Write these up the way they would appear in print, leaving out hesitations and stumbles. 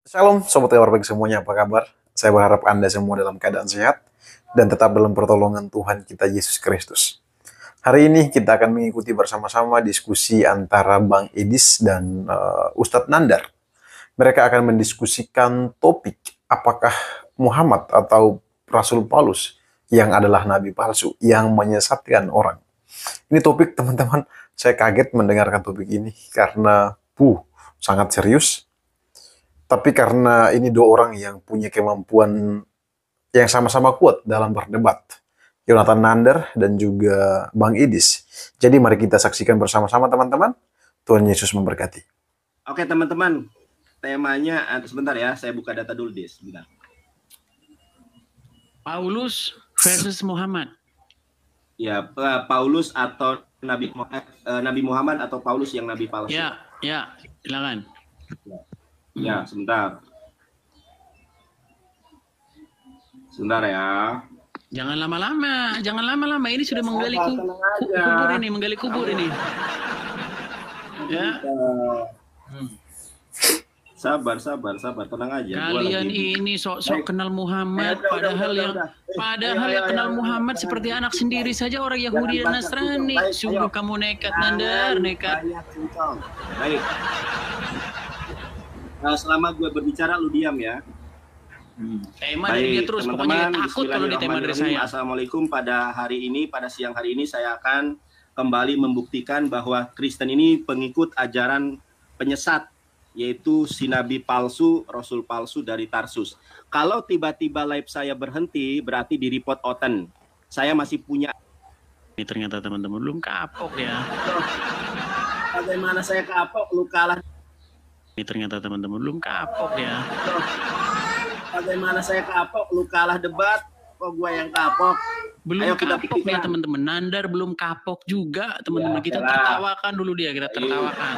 Shalom Sobat Warbeck semuanya, apa kabar? Saya berharap Anda semua dalam keadaan sehat dan tetap dalam pertolongan Tuhan kita Yesus Kristus. Hari ini kita akan mengikuti bersama-sama diskusi antara Bang Idis dan Ustadz Nandar. Mereka akan mendiskusikan topik apakah Muhammad atau Rasul Paulus yang adalah nabi palsu yang menyesatkan orang. Ini topik teman-teman, saya kaget mendengarkan topik ini karena sangat serius. Tapi karena ini dua orang yang punya kemampuan yang sama-sama kuat dalam berdebat, Yonatan Nander dan juga Bang Idis. Jadi mari kita saksikan bersama-sama teman-teman. Tuhan Yesus memberkati. Oke teman-teman, temanya sebentar ya, saya buka data dulu deh sebentar. Paulus versus Muhammad. Ya, Paulus atau Nabi Muhammad atau Paulus yang nabi palsu. Ya, silakan. Ya, sebentar. Sebentar ya. Jangan lama-lama. Ini sudah menggali kubur ini. Ya. Sabar, tenang aja. Kalian ini sok-sok kenal Muhammad, padahal yang kenal Muhammad seperti anak sendiri saja orang Yahudi dan Nasrani. Sungguh kamu nekat, Nandar, nekat. Baik. Selama gue berbicara, lu diam ya. Tema dari dia terus, pokoknya takut kalau di tema dari saya. Assalamualaikum, pada siang hari ini saya akan kembali membuktikan bahwa Kristen ini pengikut ajaran penyesat, yaitu si nabi palsu, rasul palsu dari Tarsus. Kalau tiba-tiba live saya berhenti, berarti di report oten. Saya masih punya. Ini ternyata teman-teman belum kapok ya. Bagaimana saya kapok, lu kalah. Ini ternyata teman-teman belum kapok ya. Bagaimana saya kapok, lu kalah debat, kok gue yang kapok. Belum Ayo kita kapok nih teman-teman. Nandar belum kapok juga teman-teman. Kita tertawakan dulu dia, kita tertawakan.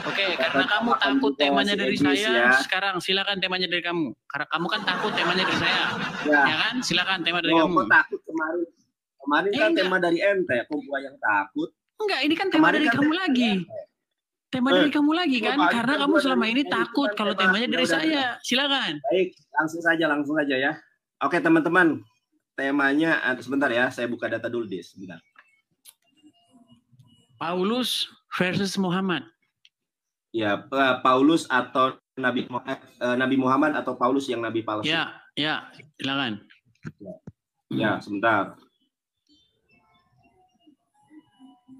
Oke, karena kamu takut temanya dari saya, sekarang silakan temanya dari kamu. Karena kamu kan takut temanya dari saya, ya kan? Silakan tema dari kamu. Kok takut kemarin kan tema dari ente, kok gua yang takut? Enggak, ini kan tema dari kamu lagi. Tema dari kamu lagi kan? Karena kamu selama ini takut kalau temanya dari saya. Silakan. Baik, langsung saja ya. Oke teman-teman, temanya sebentar ya, saya buka data dulu deh sebentar. Paulus versus Muhammad. Ya, Paulus atau Nabi Muhammad atau Paulus yang nabi palsu. Ya, silakan. Ya, sebentar.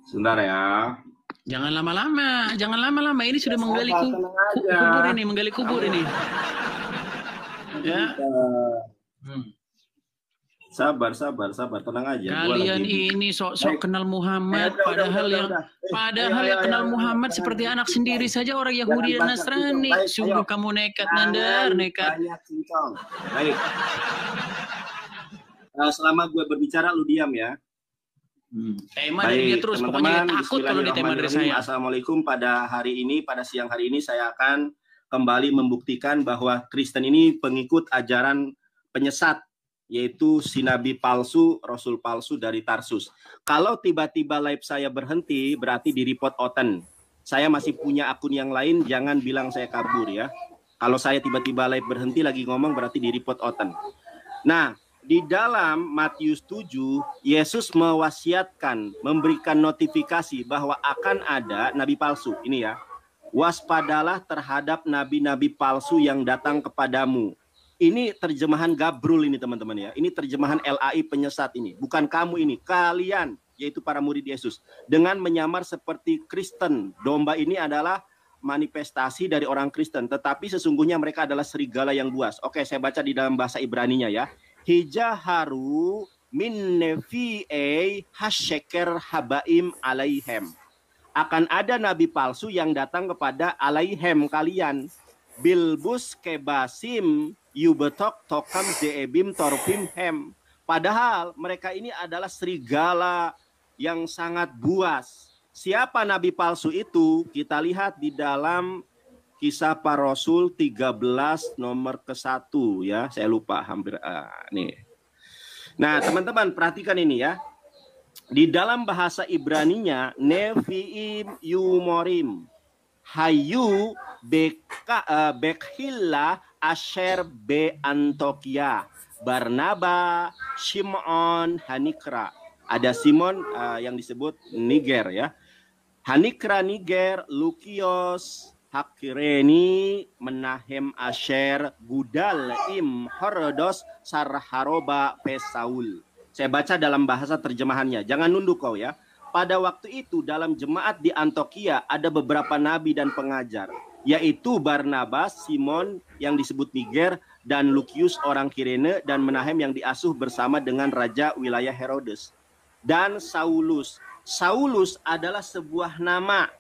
Sebentar ya. Jangan lama-lama. Ini sudah menggali kubur ini. Ya. Sabar, tenang aja. Kalian ini sok-sok kenal Muhammad, padahal yang kenal Muhammad seperti anak sendiri saja orang Yahudi dan Nasrani. Sungguh kamu nekat, Nandar, nekat. Baik. Selama gue berbicara, lu diam ya. Tema dari dia terus, pokoknya takut kalau di tema dari saya. Assalamualaikum, pada siang hari ini saya akan kembali membuktikan bahwa Kristen ini pengikut ajaran penyesat, yaitu si nabi palsu, rasul palsu dari Tarsus. Kalau tiba-tiba live saya berhenti, berarti di report oten. Saya masih punya akun yang lain, jangan bilang saya kabur ya. Kalau saya tiba-tiba live berhenti lagi ngomong, berarti di report oten. Nah, di dalam Matius 7, Yesus mewasiatkan, memberikan notifikasi bahwa akan ada nabi palsu. Ini ya, waspadalah terhadap nabi-nabi palsu yang datang kepadamu. Ini terjemahan Gabrul ini teman-teman ya. Ini terjemahan LAI penyesat ini. Bukan kamu ini, kalian, yaitu para murid Yesus. Dengan menyamar seperti Kristen. Domba ini adalah manifestasi dari orang Kristen. Tetapi sesungguhnya mereka adalah serigala yang buas. Oke, saya baca di dalam bahasa Ibraninya ya. Hijaharu min nefi'ei hasyeker habaim alaihem. Akan ada nabi palsu yang datang kepada alaihem kalian. Bilbus kebasim yubetok tokam deebim torpim hem. Padahal mereka ini adalah serigala yang sangat buas. Siapa nabi palsu itu? Kita lihat di dalam Kisah Para Rasul 13 nomor ke-1 ya. Saya lupa hampir nih. Nah, teman-teman perhatikan ini ya. Di dalam bahasa Ibraninya neviim yumorim. Hayu Bekhila Asher be Antioquia, Barnaba, Shimon, Hanikra. Ada Simon yang disebut Niger ya. Hanikra Niger, Lukios, Hakireni, Menahem Asher, Gudal, Im, Horodos, Sarharoba, Pesaul. Saya baca dalam bahasa terjemahannya. Jangan nunduk kau ya. Pada waktu itu dalam jemaat di Antioquia ada beberapa nabi dan pengajar, yaitu Barnabas, Simon yang disebut Niger, dan Lukius orang Kirene, dan Menahem yang diasuh bersama dengan raja wilayah Herodes. Dan Saulus. Saulus adalah sebuah nama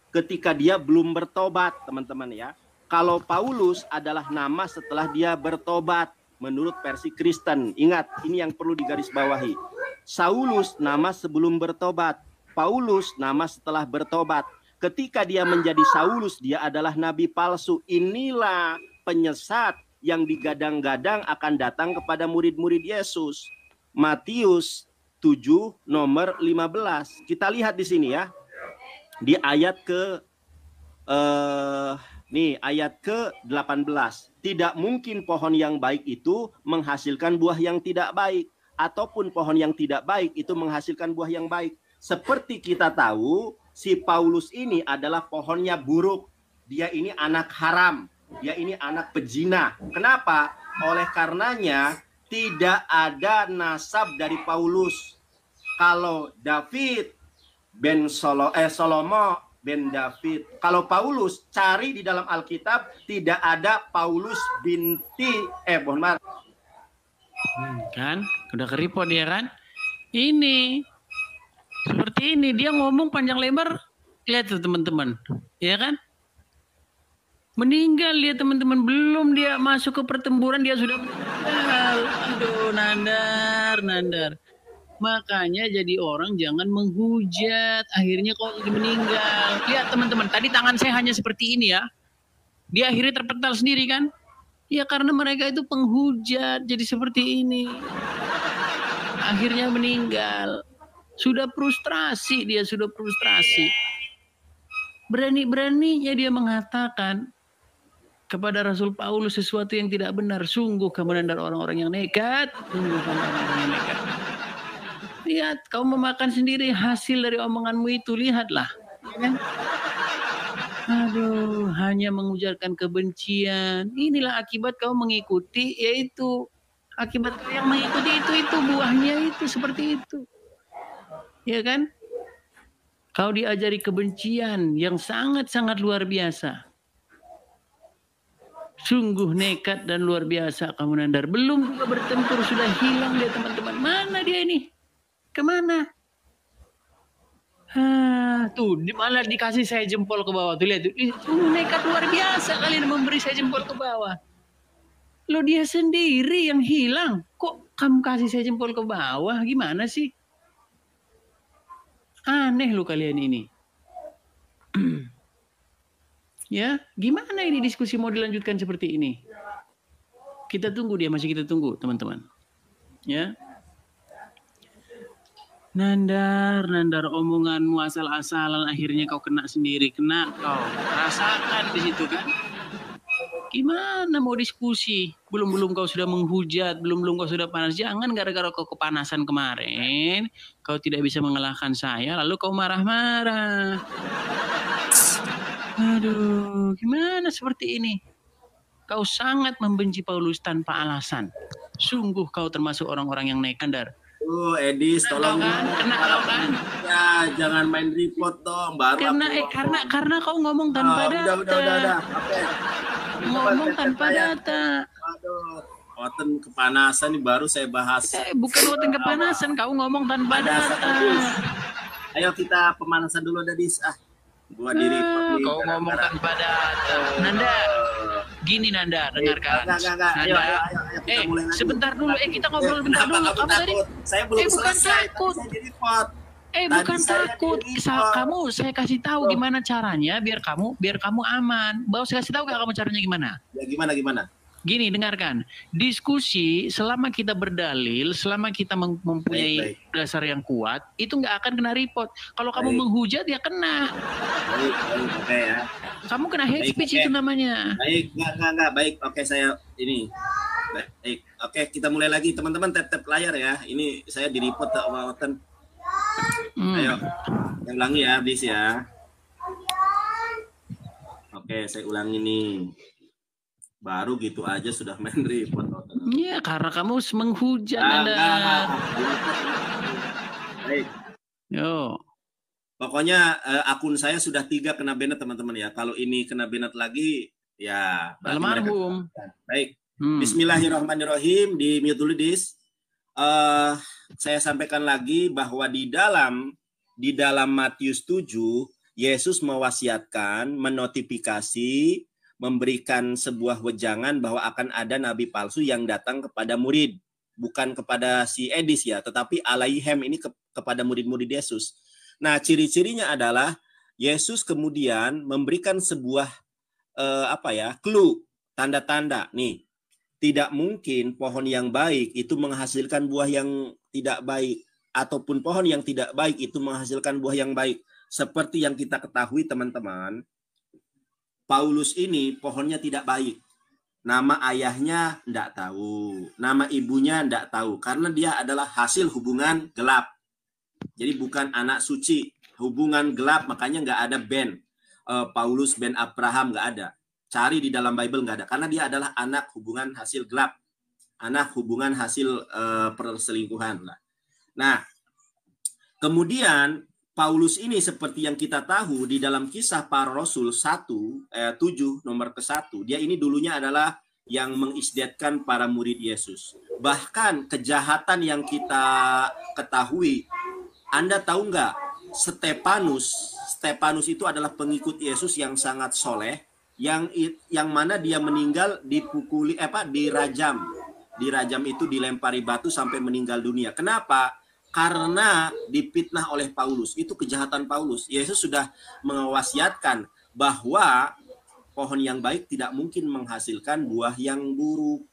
ketika dia belum bertobat, teman-teman ya. Kalau Paulus adalah nama setelah dia bertobat menurut versi Kristen. Ingat, ini yang perlu digarisbawahi. Saulus nama sebelum bertobat, Paulus nama setelah bertobat. Ketika dia menjadi Saulus, dia adalah nabi palsu. Inilah penyesat yang digadang-gadang akan datang kepada murid-murid Yesus. Matius 7 nomor 15. Kita lihat di sini ya. Di ayat ayat ke-18. Tidak mungkin pohon yang baik itu menghasilkan buah yang tidak baik, ataupun pohon yang tidak baik itu menghasilkan buah yang baik. Seperti kita tahu, si Paulus ini adalah pohonnya buruk. Dia ini anak haram. Dia ini anak pezina. Kenapa? Oleh karenanya tidak ada nasab dari Paulus. Kalau David ben Salomo ben David. Kalau Paulus, cari di dalam Alkitab tidak ada Paulus binti kan udah keripot dia kan. Ini seperti ini dia ngomong panjang lebar. Lihat tuh teman-teman, ya kan? Meninggal dia teman-teman, belum dia masuk ke pertempuran dia sudah meninggal. Aduh, nandar. Makanya jadi orang jangan menghujat, akhirnya kok jadi meninggal. Lihat teman-teman, tadi tangan saya hanya seperti ini ya. Dia akhirnya terpental sendiri kan? Ya karena mereka itu penghujat, jadi seperti ini. Akhirnya meninggal. Sudah frustrasi dia, sudah frustrasi. Berani-beraninya dia mengatakan kepada Rasul Paulus sesuatu yang tidak benar. Sungguh kamu nandar orang-orang yang nekat. Sungguh kamu orang-orang yang nekat. Lihat, kau memakan sendiri hasil dari omonganmu itu. Lihatlah. Ya kan? Aduh, hanya mengujarkan kebencian. Inilah akibat kau mengikuti, yaitu akibat kau yang mengikuti itu buahnya itu seperti itu. Ya kan? Kau diajari kebencian yang sangat-sangat luar biasa. Sungguh nekat dan luar biasa kamu nandar. Belum juga bertempur sudah hilang dia teman-teman. Mana dia ini? Kemana? Tuh malah dikasih saya jempol ke bawah. Tuh lihat. Sungguh nekat luar biasa kalian memberi saya jempol ke bawah. Lo dia sendiri yang hilang. Kok kamu kasih saya jempol ke bawah? Gimana sih? Aneh lo kalian ini. Ya, gimana ini diskusi mau dilanjutkan seperti ini? Kita tunggu dia, masih kita tunggu, teman-teman. Ya. Nandar omonganmu asal-asalan, akhirnya kau kena sendiri, kena kau. Rasakan di situ kan? Gimana mau diskusi? Belum kau sudah menghujat, belum kau sudah panas. Jangan gara-gara kau kepanasan kemarin, kau tidak bisa mengalahkan saya, lalu kau marah-marah. Aduh, gimana seperti ini? Kau sangat membenci Paulus tanpa alasan. Sungguh kau termasuk orang-orang yang nekat. Edis, tolong kena kau kan? Ya, jangan main report dong, baru karena kau ngomong tanpa data. Udah. Okay. Ngomong tanpa data. Aduh, Oten kepanasan nih baru saya bahas. Bukan Oten kepanasan, kau ngomong tanpa data. Ayo kita pemanasan dulu, Dadis. Gua diri kau ngomong tanpa data. Nanda, gini Nanda, dengarkan. Enggak. Ayo, kita mulai lagi. Sebentar dulu, kita ngobrol bentar dulu. Kamu tadi, saya belum bukan selesai. takut. Saya di report. Bukan takut. Saya kasih tahu gimana caranya biar kamu aman. Bawa saya kasih tahu gak kamu caranya gimana? Ya gimana? Gini, dengarkan. Diskusi selama kita berdalil, selama kita mempunyai dasar yang kuat, itu nggak akan kena report. Kalau kamu menghujat ya kena. Baik, oke ya. Kamu kena hate speech itu namanya. Baik, enggak. Baik, oke saya ini. Baik, oke kita mulai lagi teman-teman, tap layar ya. Ini saya di report Wawaten. Ayo, saya ulangi ya, Dis ya. Oke, saya ulangi nih. Baru gitu aja sudah main report. Iya, karena kamu menghujat Anda. Baik. Yo. Pokoknya akun saya sudah 3 kena banned teman-teman ya. Kalau ini kena banned lagi ya almarhum. Baik. Bismillahirrahmanirrahim. Di mute dulu, Dis. Saya sampaikan lagi bahwa di dalam Matius 7 Yesus mewasiatkan, menotifikasi, memberikan sebuah wejangan bahwa akan ada nabi palsu yang datang kepada murid, bukan kepada si Edis ya, tetapi alaihem ini kepada murid-murid Yesus. Nah, ciri-cirinya adalah Yesus kemudian memberikan sebuah clue, tanda-tanda. Nih, tidak mungkin pohon yang baik itu menghasilkan buah yang tidak baik, ataupun pohon yang tidak baik itu menghasilkan buah yang baik. Seperti yang kita ketahui teman-teman, Paulus ini pohonnya tidak baik. Nama ayahnya tidak tahu, nama ibunya tidak tahu, karena dia adalah hasil hubungan gelap. Jadi bukan anak suci, hubungan gelap, makanya nggak ada Ben Paulus Ben Abraham, nggak ada. Cari di dalam Bible nggak ada, karena dia adalah anak hubungan hasil gelap, anak hubungan hasil perselingkuhan lah. Nah, kemudian Paulus ini seperti yang kita tahu di dalam Kisah Para Rasul 1 ayat 7 nomor ke-1, dia ini dulunya adalah yang mengisdatkan para murid Yesus. Bahkan kejahatan yang kita ketahui, Anda tahu nggak, Stefanus itu adalah pengikut Yesus yang sangat soleh, yang mana dia meninggal dipukuli dirajam. Dirajam itu dilempari batu sampai meninggal dunia. Kenapa? Karena dipitnah oleh Paulus. Itu kejahatan Paulus. Yesus sudah mewasiatkan bahwa pohon yang baik tidak mungkin menghasilkan buah yang buruk.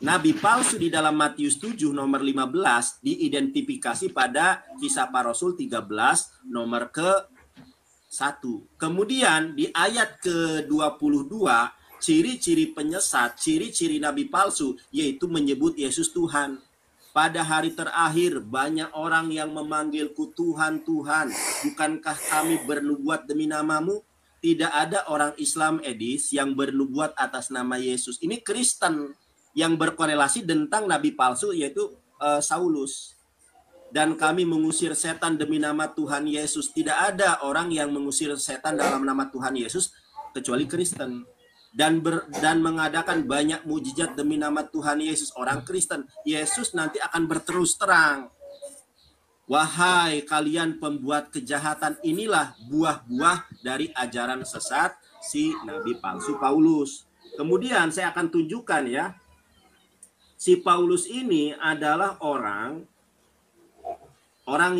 Nabi palsu di dalam Matius 7 nomor 15 diidentifikasi pada Kisah Para Rasul 13 nomor ke-1. Kemudian di ayat ke-22, ciri-ciri penyesat, ciri-ciri nabi palsu, yaitu menyebut Yesus Tuhan. Pada hari terakhir banyak orang yang memanggilku Tuhan, Tuhan. Bukankah kami bernubuat demi namamu? Tidak ada orang Islam Edis yang bernubuat atas nama Yesus. Ini Kristen yang berkorelasi tentang nabi palsu, yaitu Saulus. Dan kami mengusir setan demi nama Tuhan Yesus. Tidak ada orang yang mengusir setan dalam nama Tuhan Yesus kecuali Kristen. Dan mengadakan banyak mujizat demi nama Tuhan Yesus. Orang Kristen, Yesus nanti akan berterus terang. Wahai kalian pembuat kejahatan, inilah buah-buah dari ajaran sesat si nabi palsu Paulus. Kemudian saya akan tunjukkan ya, si Paulus ini adalah orang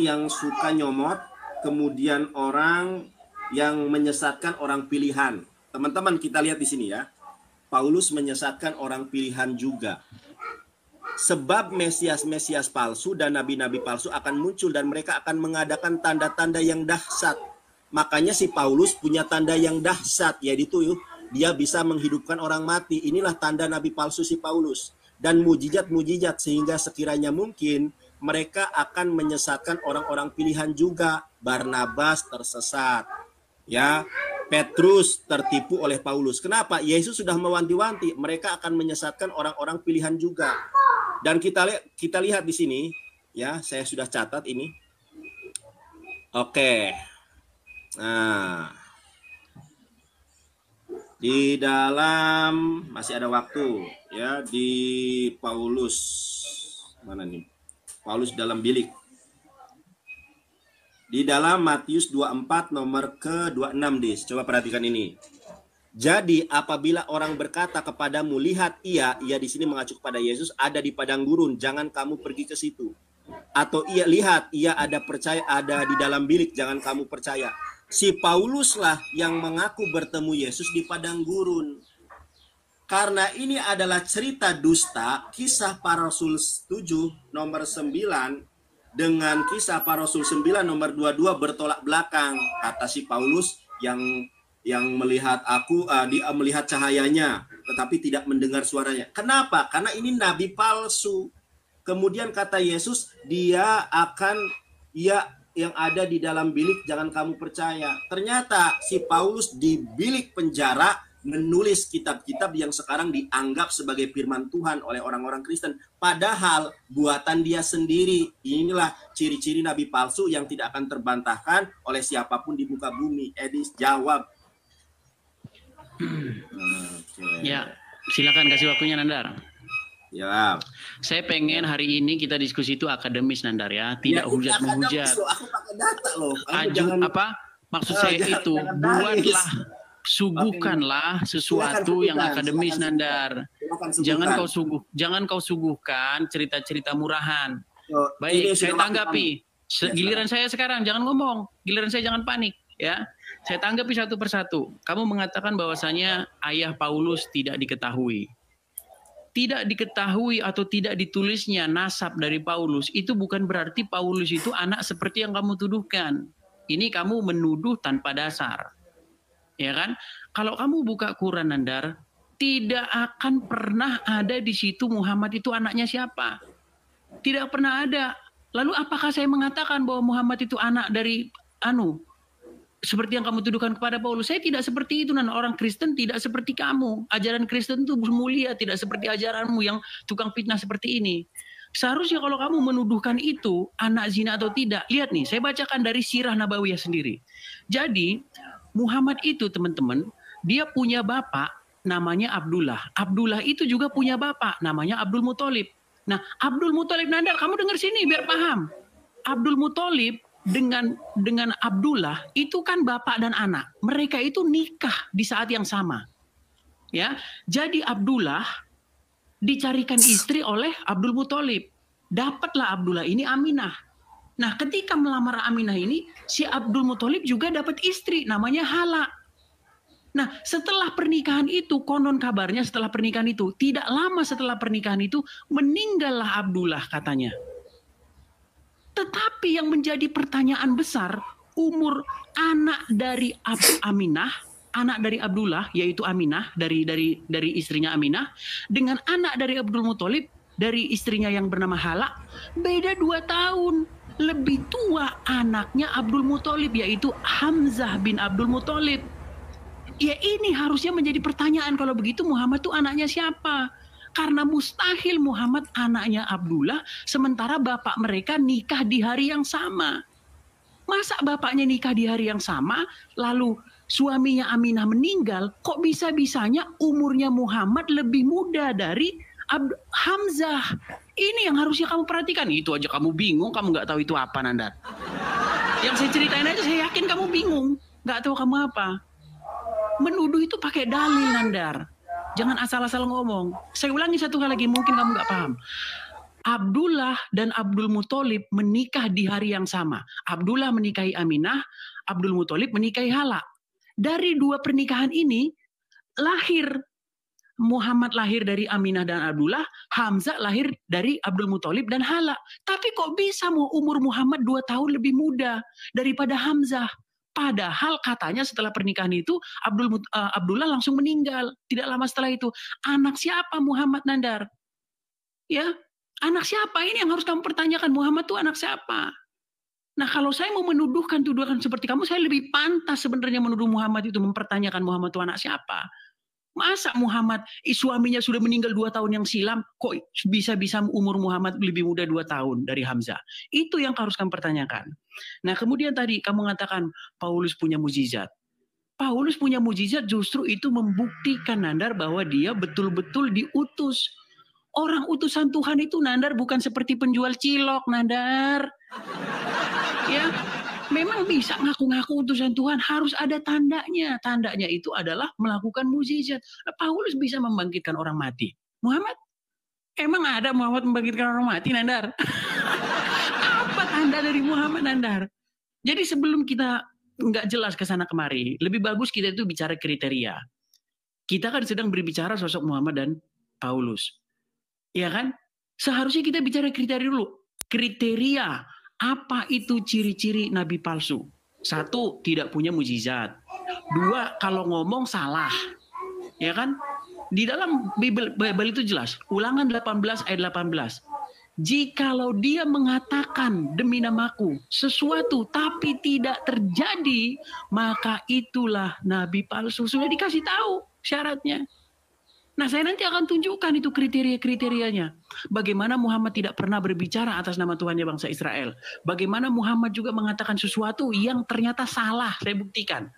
yang suka nyomot, kemudian orang yang menyesatkan orang pilihan. Teman-teman kita lihat di sini ya, Paulus menyesatkan orang pilihan juga. Sebab Mesias-Mesias palsu dan nabi-nabi palsu akan muncul dan mereka akan mengadakan tanda-tanda yang dahsyat. Makanya si Paulus punya tanda yang dahsyat, yaitu dia bisa menghidupkan orang mati. Inilah tanda nabi palsu si Paulus. Dan mujizat-mujizat, sehingga sekiranya mungkin mereka akan menyesatkan orang-orang pilihan juga. Barnabas tersesat. Ya, Petrus tertipu oleh Paulus. Kenapa? Yesus sudah mewanti-wanti, mereka akan menyesatkan orang-orang pilihan juga. Dan kita lihat di sini, ya, saya sudah catat ini. Oke. Nah, di dalam masih ada waktu, ya, di Paulus. Mana nih? Paulus dalam bilik. Di dalam Matius 24 nomor ke-26, Dis. Coba perhatikan ini. Jadi apabila orang berkata kepadamu, lihat ia di sini mengacu kepada Yesus, ada di padang gurun, jangan kamu pergi ke situ. Atau lihat ia ada di dalam bilik, jangan kamu percaya. Si Paulus lah yang mengaku bertemu Yesus di padang gurun. Karena ini adalah cerita dusta, Kisah Para Rasul 7 nomor 9 dengan Kisah Para Rasul 9 nomor 22 bertolak belakang. Kata si Paulus yang yang melihat aku, dia melihat cahayanya, tetapi tidak mendengar suaranya. Kenapa? Karena ini nabi palsu. Kemudian kata Yesus, dia akan, yang ada di dalam bilik jangan kamu percaya. Ternyata si Paulus di bilik penjara menulis kitab-kitab yang sekarang dianggap sebagai firman Tuhan oleh orang-orang Kristen. Padahal buatan dia sendiri. Inilah ciri-ciri nabi palsu yang tidak akan terbantahkan oleh siapapun di muka bumi. Edis jawab. Ya, silakan kasih waktunya Nandar. Ya. Saya pengen hari ini kita diskusi itu akademis Nandar ya, tidak hujat menghujat. Aku pakai data loh. Maksud saya itu buatlah, suguhkanlah sesuatu yang akademis Nandar. Jangan kau suguhkan cerita-cerita murahan. Baik, saya tanggapi. Giliran saya sekarang, jangan ngomong. Giliran saya jangan panik ya. Saya tanggapi satu persatu. Kamu mengatakan bahwasanya ayah Paulus tidak diketahui. Tidak diketahui atau tidak ditulisnya nasab dari Paulus, itu bukan berarti Paulus itu anak seperti yang kamu tuduhkan. Ini kamu menuduh tanpa dasar. Ya kan? Kalau kamu buka Quran Nandar, tidak akan pernah ada di situ Muhammad itu anaknya siapa. Tidak pernah ada. Lalu apakah saya mengatakan bahwa Muhammad itu anak dari seperti yang kamu tuduhkan kepada Paulus? Saya tidak seperti itu, dan orang Kristen tidak seperti kamu. Ajaran Kristen itu mulia, tidak seperti ajaranmu yang tukang fitnah seperti ini. Seharusnya kalau kamu menuduhkan itu anak zina atau tidak, lihat nih, saya bacakan dari Sirah Nabawiyah sendiri. Jadi Muhammad itu teman-teman, dia punya bapak namanya Abdullah. Abdullah itu juga punya bapak namanya Abdul Muthalib. Nah, Abdul Muthalib, Nandar, kamu dengar sini biar paham. Abdul Muthalib dengan Abdullah itu kan bapak dan anak. Mereka itu nikah di saat yang sama. Ya, jadi Abdullah dicarikan istri oleh Abdul Muthalib. Dapatlah Abdullah ini Aminah. Nah, ketika melamar Aminah ini, si Abdul Muthalib juga dapat istri namanya Hala. Nah, setelah pernikahan itu, konon kabarnya setelah pernikahan itu, tidak lama setelah pernikahan itu, meninggallah Abdullah katanya. Tetapi yang menjadi pertanyaan besar, umur anak dari Aminah, anak dari Abdullah, yaitu Aminah, dari istrinya Aminah, dengan anak dari Abdul Muthalib, dari istrinya yang bernama Hala, beda 2 tahun. Lebih tua anaknya Abdul Muthalib, yaitu Hamzah bin Abdul Muthalib. Ya ini harusnya menjadi pertanyaan, kalau begitu Muhammad itu anaknya siapa? Karena mustahil Muhammad anaknya Abdullah, sementara bapak mereka nikah di hari yang sama. Masa bapaknya nikah di hari yang sama, lalu suaminya Aminah meninggal, kok bisa-bisanya umurnya Muhammad lebih muda dari Hamzah? Ini yang harusnya kamu perhatikan. Itu aja kamu bingung, kamu nggak tahu itu apa, Nandar. Yang saya ceritain aja saya yakin kamu bingung, nggak tahu kamu apa. Menuduh itu pakai dalil, Nandar. Jangan asal-asal ngomong. Saya ulangi satu kali lagi, mungkin kamu nggak paham. Abdullah dan Abdul Muthalib menikah di hari yang sama. Abdullah menikahi Aminah, Abdul Muthalib menikahi Hala. Dari 2 pernikahan ini, Muhammad lahir dari Aminah dan Abdullah, Hamzah lahir dari Abdul Muthalib dan Hala. Tapi kok bisa umur Muhammad 2 tahun lebih muda daripada Hamzah? Padahal katanya setelah pernikahan itu Abdullah langsung meninggal. Tidak lama setelah itu. Anak siapa Muhammad, Nandar? Ya, anak siapa? Ini yang harus kamu pertanyakan. Muhammad itu anak siapa? Nah, kalau saya mau menuduhkan tuduhan seperti kamu, saya lebih pantas sebenarnya menuduh Muhammad itu, mempertanyakan Muhammad itu anak siapa. Masa Muhammad, suaminya sudah meninggal 2 tahun yang silam, kok bisa-bisa umur Muhammad lebih muda 2 tahun dari Hamzah? Itu yang harus kamu pertanyakan. Nah, kemudian tadi kamu mengatakan Paulus punya mukjizat. Paulus punya mukjizat justru itu membuktikan, Nandar, bahwa dia betul-betul diutus. Orang utusan Tuhan itu, Nandar, bukan seperti penjual cilok, Nandar. Ya, memang bisa ngaku-ngaku utusan Tuhan, harus ada tandanya. Tandanya itu adalah melakukan mukjizat. Paulus bisa membangkitkan orang mati. Muhammad, emang ada Muhammad membangkitkan orang mati, Nandar? Apa tanda dari Muhammad, Nandar? Jadi sebelum kita nggak jelas ke sana kemari, lebih bagus kita itu bicara kriteria. Kita kan sedang berbicara sosok Muhammad dan Paulus. Ya kan? Seharusnya kita bicara kriteria dulu. Kriteria, apa itu ciri-ciri nabi palsu? Satu, tidak punya mujizat. Dua, kalau ngomong salah. Ya kan? Di dalam Bible itu jelas. Ulangan 18 ayat 18. Jikalau dia mengatakan demi namaku sesuatu tapi tidak terjadi, maka itulah nabi palsu. Sudah dikasih tahu syaratnya. Nah, saya nanti akan tunjukkan itu kriteria-kriterianya. Bagaimana Muhammad tidak pernah berbicara atas nama Tuhannya bangsa Israel. Bagaimana Muhammad juga mengatakan sesuatu yang ternyata salah. Saya buktikan.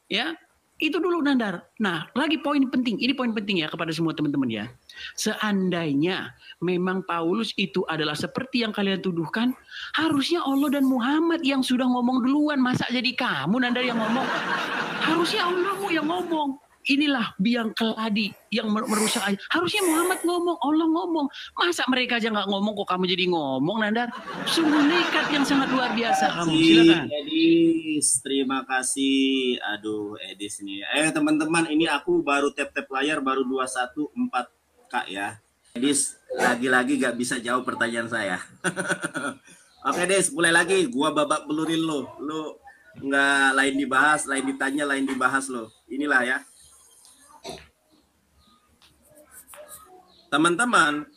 Ya, itu dulu Nandar. Nah, lagi poin penting. Ini poin penting ya kepada semua teman-teman ya. Seandainya memang Paulus itu adalah seperti yang kalian tuduhkan, harusnya Allah dan Muhammad yang sudah ngomong duluan. Masa jadi kamu Nandar yang ngomong? Harusnya Allahmu yang ngomong. Inilah biang keladi yang merusak. Harusnya Muhammad ngomong, Allah ngomong. Masa mereka aja nggak ngomong kok kamu jadi ngomong, Nandar? Sungguh nekat yang sangat luar biasa kamu. Silakan. Edis, terima kasih. Aduh, Edis nih. Teman-teman, ini aku baru tap-tap layar baru 214K ya. Edis, lagi-lagi nggak bisa jawab pertanyaan saya. Oke, Des, mulai lagi. Gua babak belurin lo. Lo nggak lain dibahas, lain ditanya, lain dibahas lo. Inilah ya. Teman-teman,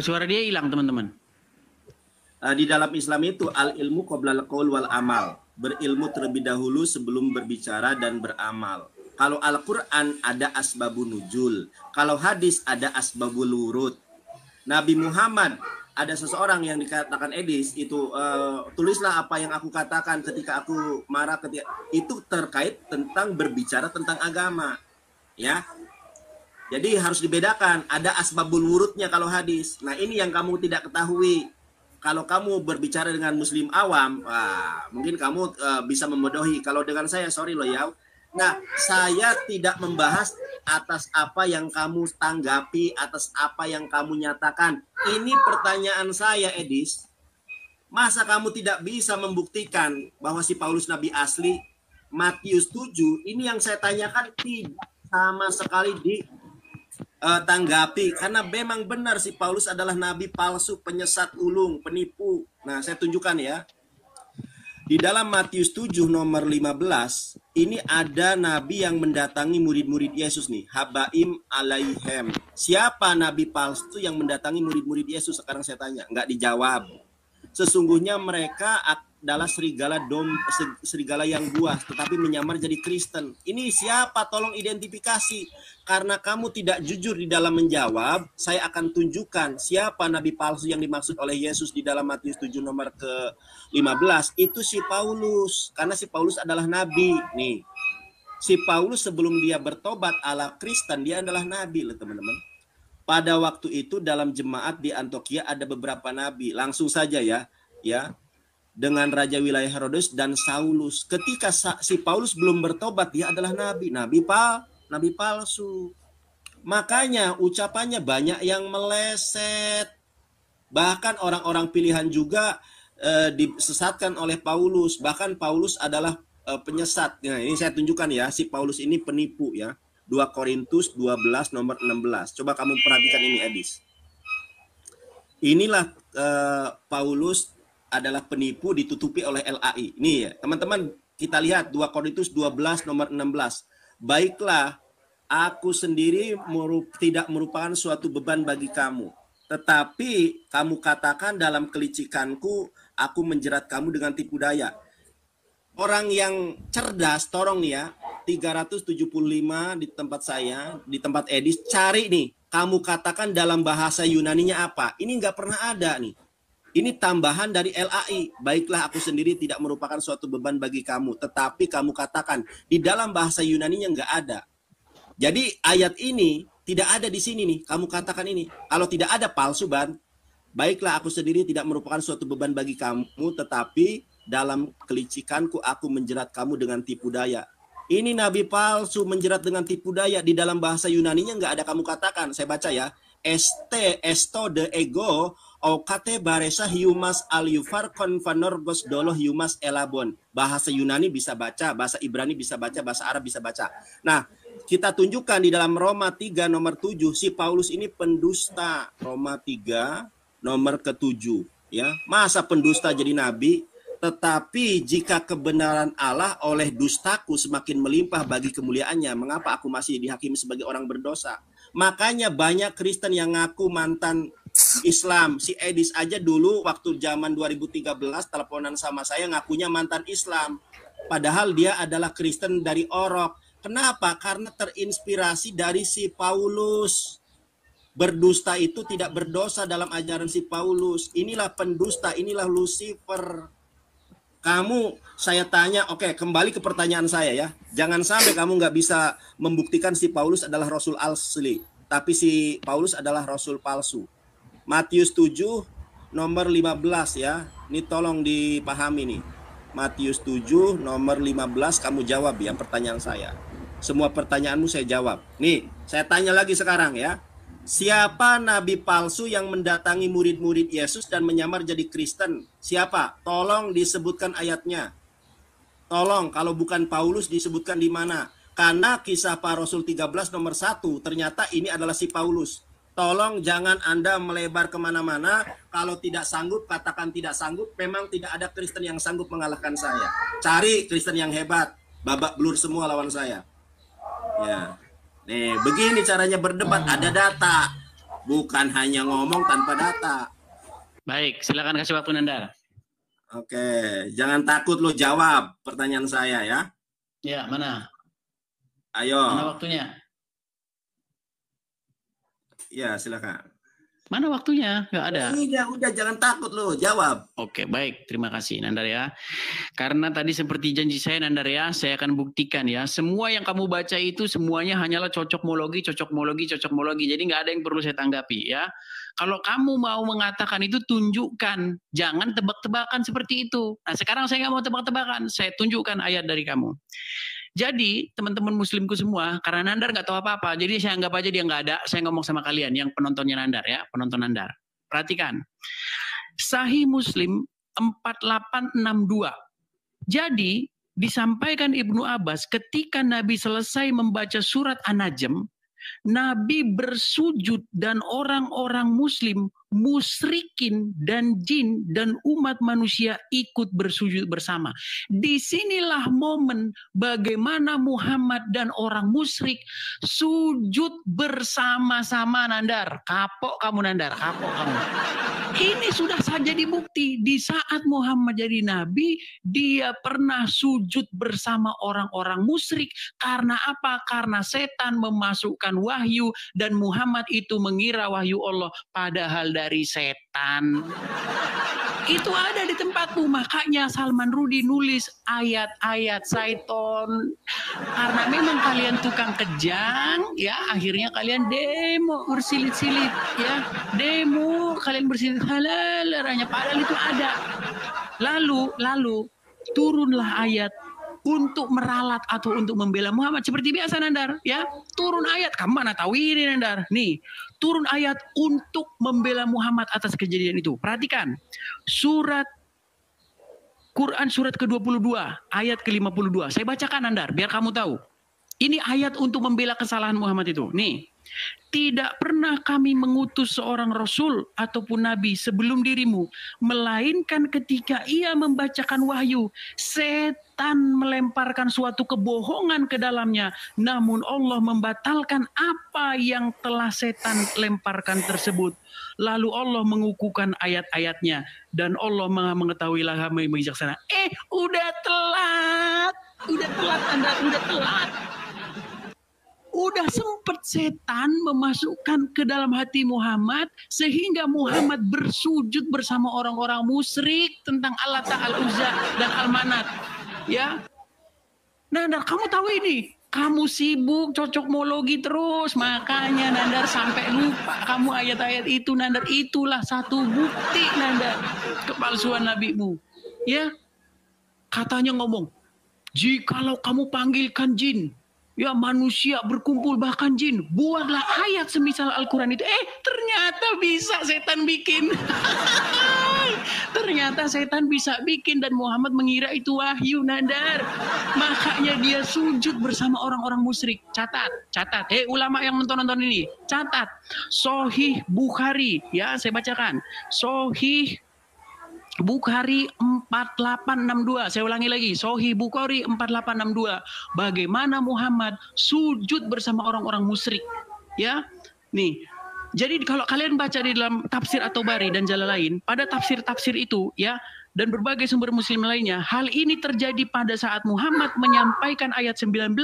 suara dia hilang, teman-teman. Di dalam Islam itu al-ilmu qoblal qaul wal amal. Berilmu terlebih dahulu sebelum berbicara dan beramal. Kalau Al-Qur'an ada asbabun nuzul. Kalau hadis ada asbabul wurud. Nabi Muhammad, ada seseorang yang dikatakan Edis itu tulislah apa yang aku katakan ketika aku marah, ketika itu terkait tentang berbicara tentang agama, ya. Jadi harus dibedakan, ada asbabul wurudnya kalau hadis. Nah, ini yang kamu tidak ketahui. Kalau kamu berbicara dengan muslim awam, mungkin kamu bisa membodohi. Kalau dengan saya, sorry loh ya. Nah, saya tidak membahas atas apa yang kamu tanggapi, atas apa yang kamu nyatakan. Ini pertanyaan saya, Edis. Masa kamu tidak bisa membuktikan bahwa si Paulus nabi asli? Matius 7, ini yang saya tanyakan tidak sama sekali ditanggapi. Karena memang benar si Paulus adalah nabi palsu, penyesat ulung, penipu. Nah, saya tunjukkan ya. Di dalam Matius 7 nomor 15, ini ada nabi yang mendatangi murid-murid Yesus nih. Habaim alaihem. Siapa nabi palsu yang mendatangi murid-murid Yesus? Sekarang saya tanya. Nggak dijawab. Sesungguhnya mereka adalah serigala yang buas, tetapi menyamar jadi Kristen. Ini siapa? Tolong identifikasi. Karena kamu tidak jujur di dalam menjawab, saya akan tunjukkan siapa nabi palsu yang dimaksud oleh Yesus di dalam Matius 7 nomor ke-15. Itu si Paulus. Karena si Paulus adalah nabi. Nih, si Paulus sebelum dia bertobat ala Kristen, dia adalah nabi loh teman-teman. Pada waktu itu dalam jemaat di Antioquia ada beberapa nabi. Langsung saja ya. Dengan Raja wilayah Herodes dan Saulus. Ketika si Paulus belum bertobat, dia adalah nabi palsu. Makanya ucapannya banyak yang meleset. Bahkan orang-orang pilihan juga disesatkan oleh Paulus. Bahkan Paulus adalah penyesat. Nah, ini saya tunjukkan ya, si Paulus ini penipu ya. 2 Korintus 12 nomor 16. Coba kamu perhatikan ini, Edis. Inilah Paulus adalah penipu ditutupi oleh LAI. Ini ya, teman-teman, kita lihat 2 Korintus 12 nomor 16. Baiklah, aku sendiri tidak merupakan suatu beban bagi kamu. Tetapi kamu katakan dalam kelicikanku, aku menjerat kamu dengan tipu daya. Orang yang cerdas, tolong nih ya, 375 di tempat saya, di tempat Edis, cari nih, kamu katakan dalam bahasa Yunaninya apa? Ini nggak pernah ada nih. Ini tambahan dari LAI. Baiklah, aku sendiri tidak merupakan suatu beban bagi kamu. Tetapi kamu katakan, di dalam bahasa Yunaninya nggak ada. Jadi ayat ini tidak ada di sini nih. Kamu katakan ini. Kalau tidak ada, palsu ban. Baiklah, aku sendiri tidak merupakan suatu beban bagi kamu. Tetapi dalam kelicikanku, aku menjerat kamu dengan tipu daya. Ini nabi palsu menjerat dengan tipu daya. Di dalam bahasa Yunaninya nggak ada kamu katakan. Saya baca ya. Esto de ego Aukate baresa hiumas al-yufar konvanorgos dolo hiumas elabon. Bahasa Yunani bisa baca, bahasa Ibrani bisa baca, bahasa Arab bisa baca. Nah, kita tunjukkan di dalam Roma 3 nomor 7, si Paulus ini pendusta. Roma 3 nomor ke-7. Ya, masa pendusta jadi nabi? Tetapi jika kebenaran Allah oleh dustaku semakin melimpah bagi kemuliaannya, mengapa aku masih dihakimi sebagai orang berdosa? Makanya banyak Kristen yang ngaku mantan Islam. Si Edis aja dulu waktu zaman 2013 teleponan sama saya ngakunya mantan Islam. Padahal dia adalah Kristen dari Orok. Kenapa? Karena terinspirasi dari si Paulus. Berdusta itu tidak berdosa dalam ajaran si Paulus. Inilah pendusta, inilah Lucifer. Kamu, saya tanya, oke, kembali ke pertanyaan saya ya. Jangan sampai kamu nggak bisa membuktikan si Paulus adalah Rasul asli, tapi si Paulus adalah Rasul palsu. Matius 7 nomor 15 ya. Ini tolong dipahami nih. Matius 7 nomor 15 kamu jawab ya pertanyaan saya. Semua pertanyaanmu saya jawab. Nih, saya tanya lagi sekarang ya. Siapa nabi palsu yang mendatangi murid-murid Yesus dan menyamar jadi Kristen? Siapa? Tolong disebutkan ayatnya. Tolong, kalau bukan Paulus disebutkan di mana? Karena Kisah Para Rasul 13 nomor 1, ternyata ini adalah si Paulus. Tolong jangan Anda melebar kemana-mana. Kalau tidak sanggup, katakan tidak sanggup. Memang tidak ada Kristen yang sanggup mengalahkan saya. Cari Kristen yang hebat. Babak belur semua lawan saya. Ya. Nih, begini caranya berdebat, ada data. Bukan hanya ngomong tanpa data. Baik, silakan kasih waktu Nandar. Oke, jangan takut lo jawab pertanyaan saya ya. Ya, mana? Ayo. Mana waktunya? Ya, silakan. Mana waktunya? Nggak ada. Udah jangan takut lo, jawab. Oke, baik. Terima kasih Nandar ya. Karena tadi seperti janji saya Nandar ya, saya akan buktikan ya. Semua yang kamu baca itu semuanya hanyalah cocokmologi. Jadi nggak ada yang perlu saya tanggapi ya. Kalau kamu mau mengatakan itu, tunjukkan. Jangan tebak-tebakan seperti itu. Nah, sekarang saya nggak mau tebak-tebakan. Saya tunjukkan ayat dari kamu. Jadi teman-teman muslimku semua, karena Nandar nggak tahu apa-apa, jadi saya anggap aja dia nggak ada. Saya ngomong sama kalian yang penontonnya Nandar ya, penonton Nandar. Perhatikan, Sahih Muslim 4862. Jadi disampaikan Ibnu Abbas ketika Nabi selesai membaca surat An-Najm, Nabi bersujud dan orang-orang muslim, musyrikin dan jin dan umat manusia ikut bersujud bersama. Disinilah momen bagaimana Muhammad dan orang musyrik sujud bersama-sama Nandar. Kapok kamu Nandar, kapok kamu. Ini sudah saja dibukti. Di saat Muhammad jadi nabi, dia pernah sujud bersama orang-orang musyrik. Karena apa? Karena setan memasukkan wahyu dan Muhammad itu mengira wahyu Allah padahal dari setan. Itu ada di tempatmu. Makanya Salman Rushdie nulis ayat-ayat Saiton. Karena memang kalian tukang kejang, ya akhirnya kalian demo bersilit-silit, ya demo kalian bersilit halal laranya padahal itu ada. Lalu turunlah ayat untuk meralat atau untuk membela Muhammad seperti biasa Nandar ya. Turun ayat, kamu mana tahu ini Nandar. Nih, turun ayat untuk membela Muhammad atas kejadian itu. Perhatikan. Quran surat ke-22 ayat ke-52. Saya bacakan Nandar biar kamu tahu. Ini ayat untuk membela kesalahan Muhammad itu. Nih. Tidak pernah kami mengutus seorang rasul ataupun nabi sebelum dirimu, melainkan ketika ia membacakan wahyu, setan melemparkan suatu kebohongan ke dalamnya, namun Allah membatalkan apa yang telah setan lemparkan tersebut. Lalu Allah mengukuhkan ayat-ayatnya, dan Allah Maha mengetahui lagi Maha bijaksana. Udah telat Anda, udah telat. Udah sempat setan memasukkan ke dalam hati Muhammad sehingga Muhammad bersujud bersama orang-orang musyrik tentang Allah Ta'ala Uzza dan Al-Manat. Ya. Nandar, kamu tahu ini? Kamu sibuk cocokmologi terus, makanya Nandar sampai lupa kamu ayat-ayat itu. Nandar, itulah satu bukti Nandar kepalsuan nabimu. Ya. Katanya ngomong, jikalau kamu panggilkan jin, ya manusia berkumpul bahkan jin, buatlah ayat semisal Al-Quran itu. Ternyata bisa setan bikin. Ternyata setan bisa bikin dan Muhammad mengira itu wahyu, Nandar. Makanya dia sujud bersama orang-orang musyrik. Catat. Ulama yang nonton ini, catat. Sahih Bukhari, ya saya bacakan. Sahih Bukhari 4862. Saya ulangi lagi. Sahih Bukhari 4862. Bagaimana Muhammad sujud bersama orang-orang musyrik. Ya. Nih. Jadi kalau kalian baca di dalam tafsir At-Tabari dan Jalalain, pada tafsir-tafsir itu ya dan berbagai sumber muslim lainnya, hal ini terjadi pada saat Muhammad menyampaikan ayat 19.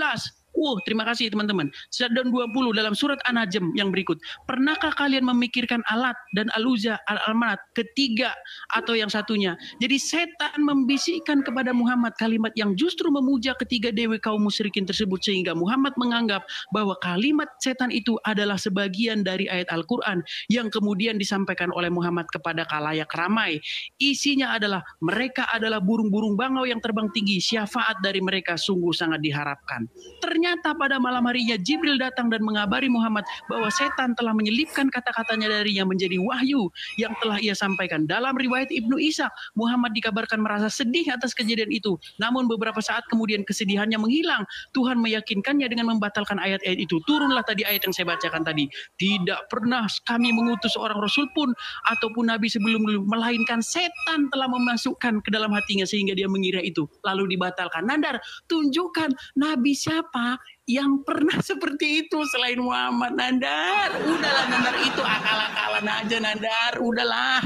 Terima kasih teman-teman. Dan 20 dalam surat An-Najm yang berikut. Pernahkah kalian memikirkan Alat dan Al-Uzza, Al-Manat, ketiga atau yang satunya? Jadi setan membisikkan kepada Muhammad kalimat yang justru memuja ketiga dewi kaum musyrikin tersebut, sehingga Muhammad menganggap bahwa kalimat setan itu adalah sebagian dari ayat Al-Quran yang kemudian disampaikan oleh Muhammad kepada khalayak ramai. Isinya adalah mereka adalah burung-burung bangau yang terbang tinggi, syafaat dari mereka sungguh sangat diharapkan. Ternyata pada malam harinya Jibril datang dan mengabari Muhammad bahwa setan telah menyelipkan kata-katanya darinya menjadi wahyu yang telah ia sampaikan. Dalam riwayat Ibnu Ishaq, Muhammad dikabarkan merasa sedih atas kejadian itu. Namun beberapa saat kemudian kesedihannya menghilang. Tuhan meyakinkannya dengan membatalkan ayat-ayat itu. Turunlah tadi ayat yang saya bacakan tadi. Tidak pernah kami mengutus seorang Rasul pun ataupun Nabi sebelum melainkan setan telah memasukkan ke dalam hatinya sehingga dia mengira itu. Lalu dibatalkan. Nandar, tunjukkan Nabi siapa yang pernah seperti itu selain Muhammad, Nandar. Udahlah Nandar, itu akal-akalan aja Nandar, udahlah.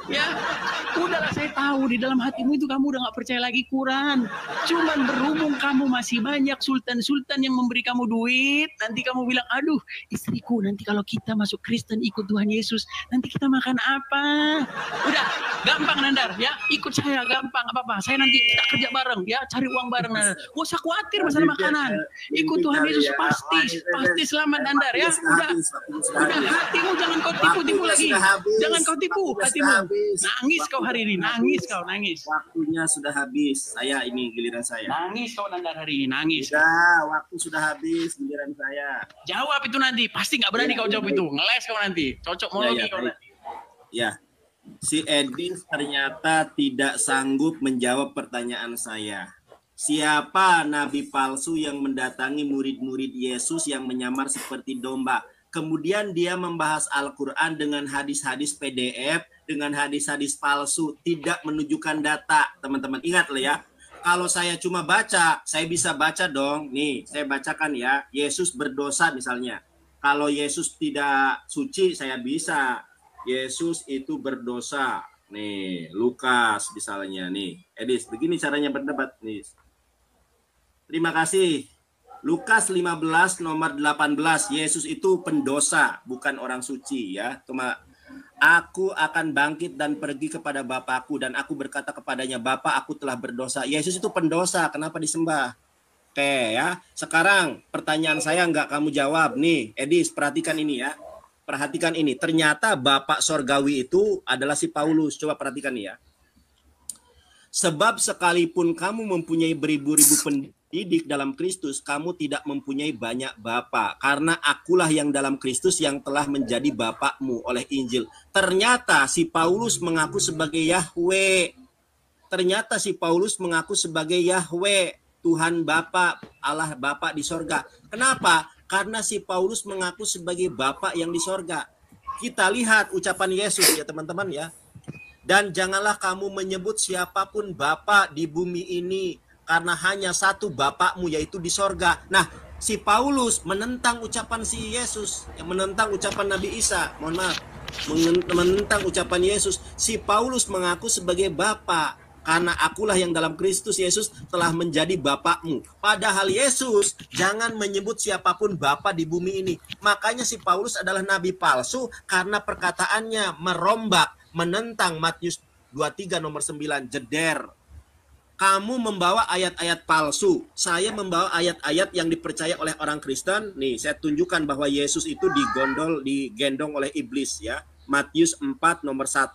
Ya, udahlah saya tahu di dalam hatimu itu kamu udah gak percaya lagi Quran. Cuman berhubung kamu masih banyak sultan-sultan yang memberi kamu duit, nanti kamu bilang, aduh istriku nanti kalau kita masuk Kristen ikut Tuhan Yesus, nanti kita makan apa? Udah, gampang Nandar, ya ikut saya gampang, apa-apa. Saya nanti kita kerja bareng, ya cari uang bareng Nandar. Gak usah khawatir masalah makanan. Ikut Tuhan Yesus pasti selamat Nandar ya. Udah hatimu jangan kau tipu-tipu lagi. Jangan kau tipu hatimu. Nangis kau hari ini, nangis. Waktunya sudah habis. Saya ini giliran saya. Nangis kau Nandar hari ini, nangis. Waktu sudah habis, giliran saya. Jawab itu nanti, pasti nggak berani kau jawab itu. Ngeles kau nanti, cocok mologi kau nanti. Ya, si Edis ternyata tidak sanggup menjawab pertanyaan saya. Siapa nabi palsu yang mendatangi murid-murid Yesus yang menyamar seperti domba? Kemudian dia membahas Al-Quran dengan hadis-hadis PDF, dengan hadis-hadis palsu, tidak menunjukkan data. Teman-teman ingat loh ya, kalau saya cuma baca, saya bisa baca dong. Nih, saya bacakan ya, Yesus berdosa misalnya. Kalau Yesus tidak suci, saya bisa. Yesus itu berdosa. Nih, Lukas misalnya. Nih, Edis, begini caranya berdebat. Nih. Terima kasih. Lukas 15 nomor 18, Yesus itu pendosa, bukan orang suci ya. Cuma aku akan bangkit dan pergi kepada Bapakku dan aku berkata kepadanya, Bapa, aku telah berdosa. Yesus itu pendosa, kenapa disembah? Oke ya. Sekarang pertanyaan saya nggak kamu jawab nih, Edis, perhatikan ini ya. Perhatikan ini. Ternyata Bapak Sorgawi itu adalah si Paulus. Coba perhatikan nih ya. Sebab sekalipun kamu mempunyai beribu-ribu pendidik dalam Kristus, kamu tidak mempunyai banyak bapa. Karena akulah yang dalam Kristus yang telah menjadi bapakmu oleh Injil. Ternyata si Paulus mengaku sebagai Yahweh. Ternyata si Paulus mengaku sebagai Yahweh, Tuhan Bapa, Allah Bapa di sorga. Kenapa? Karena si Paulus mengaku sebagai Bapa yang di sorga. Kita lihat ucapan Yesus ya teman-teman ya. Dan janganlah kamu menyebut siapapun Bapa di bumi ini, karena hanya satu Bapakmu yaitu di sorga. Nah, si Paulus menentang ucapan si Yesus, yang menentang ucapan Nabi Isa. Mohon maaf, menentang ucapan Yesus. Si Paulus mengaku sebagai Bapa, karena akulah yang dalam Kristus Yesus telah menjadi Bapakmu. Padahal Yesus jangan menyebut siapapun Bapa di bumi ini. Makanya si Paulus adalah nabi palsu karena perkataannya merombak, menentang Matius 23 nomor 9, jeder. Kamu membawa ayat-ayat palsu. Saya membawa ayat-ayat yang dipercaya oleh orang Kristen. Nih, saya tunjukkan bahwa Yesus itu digendong oleh iblis ya. Matius 4 nomor 1.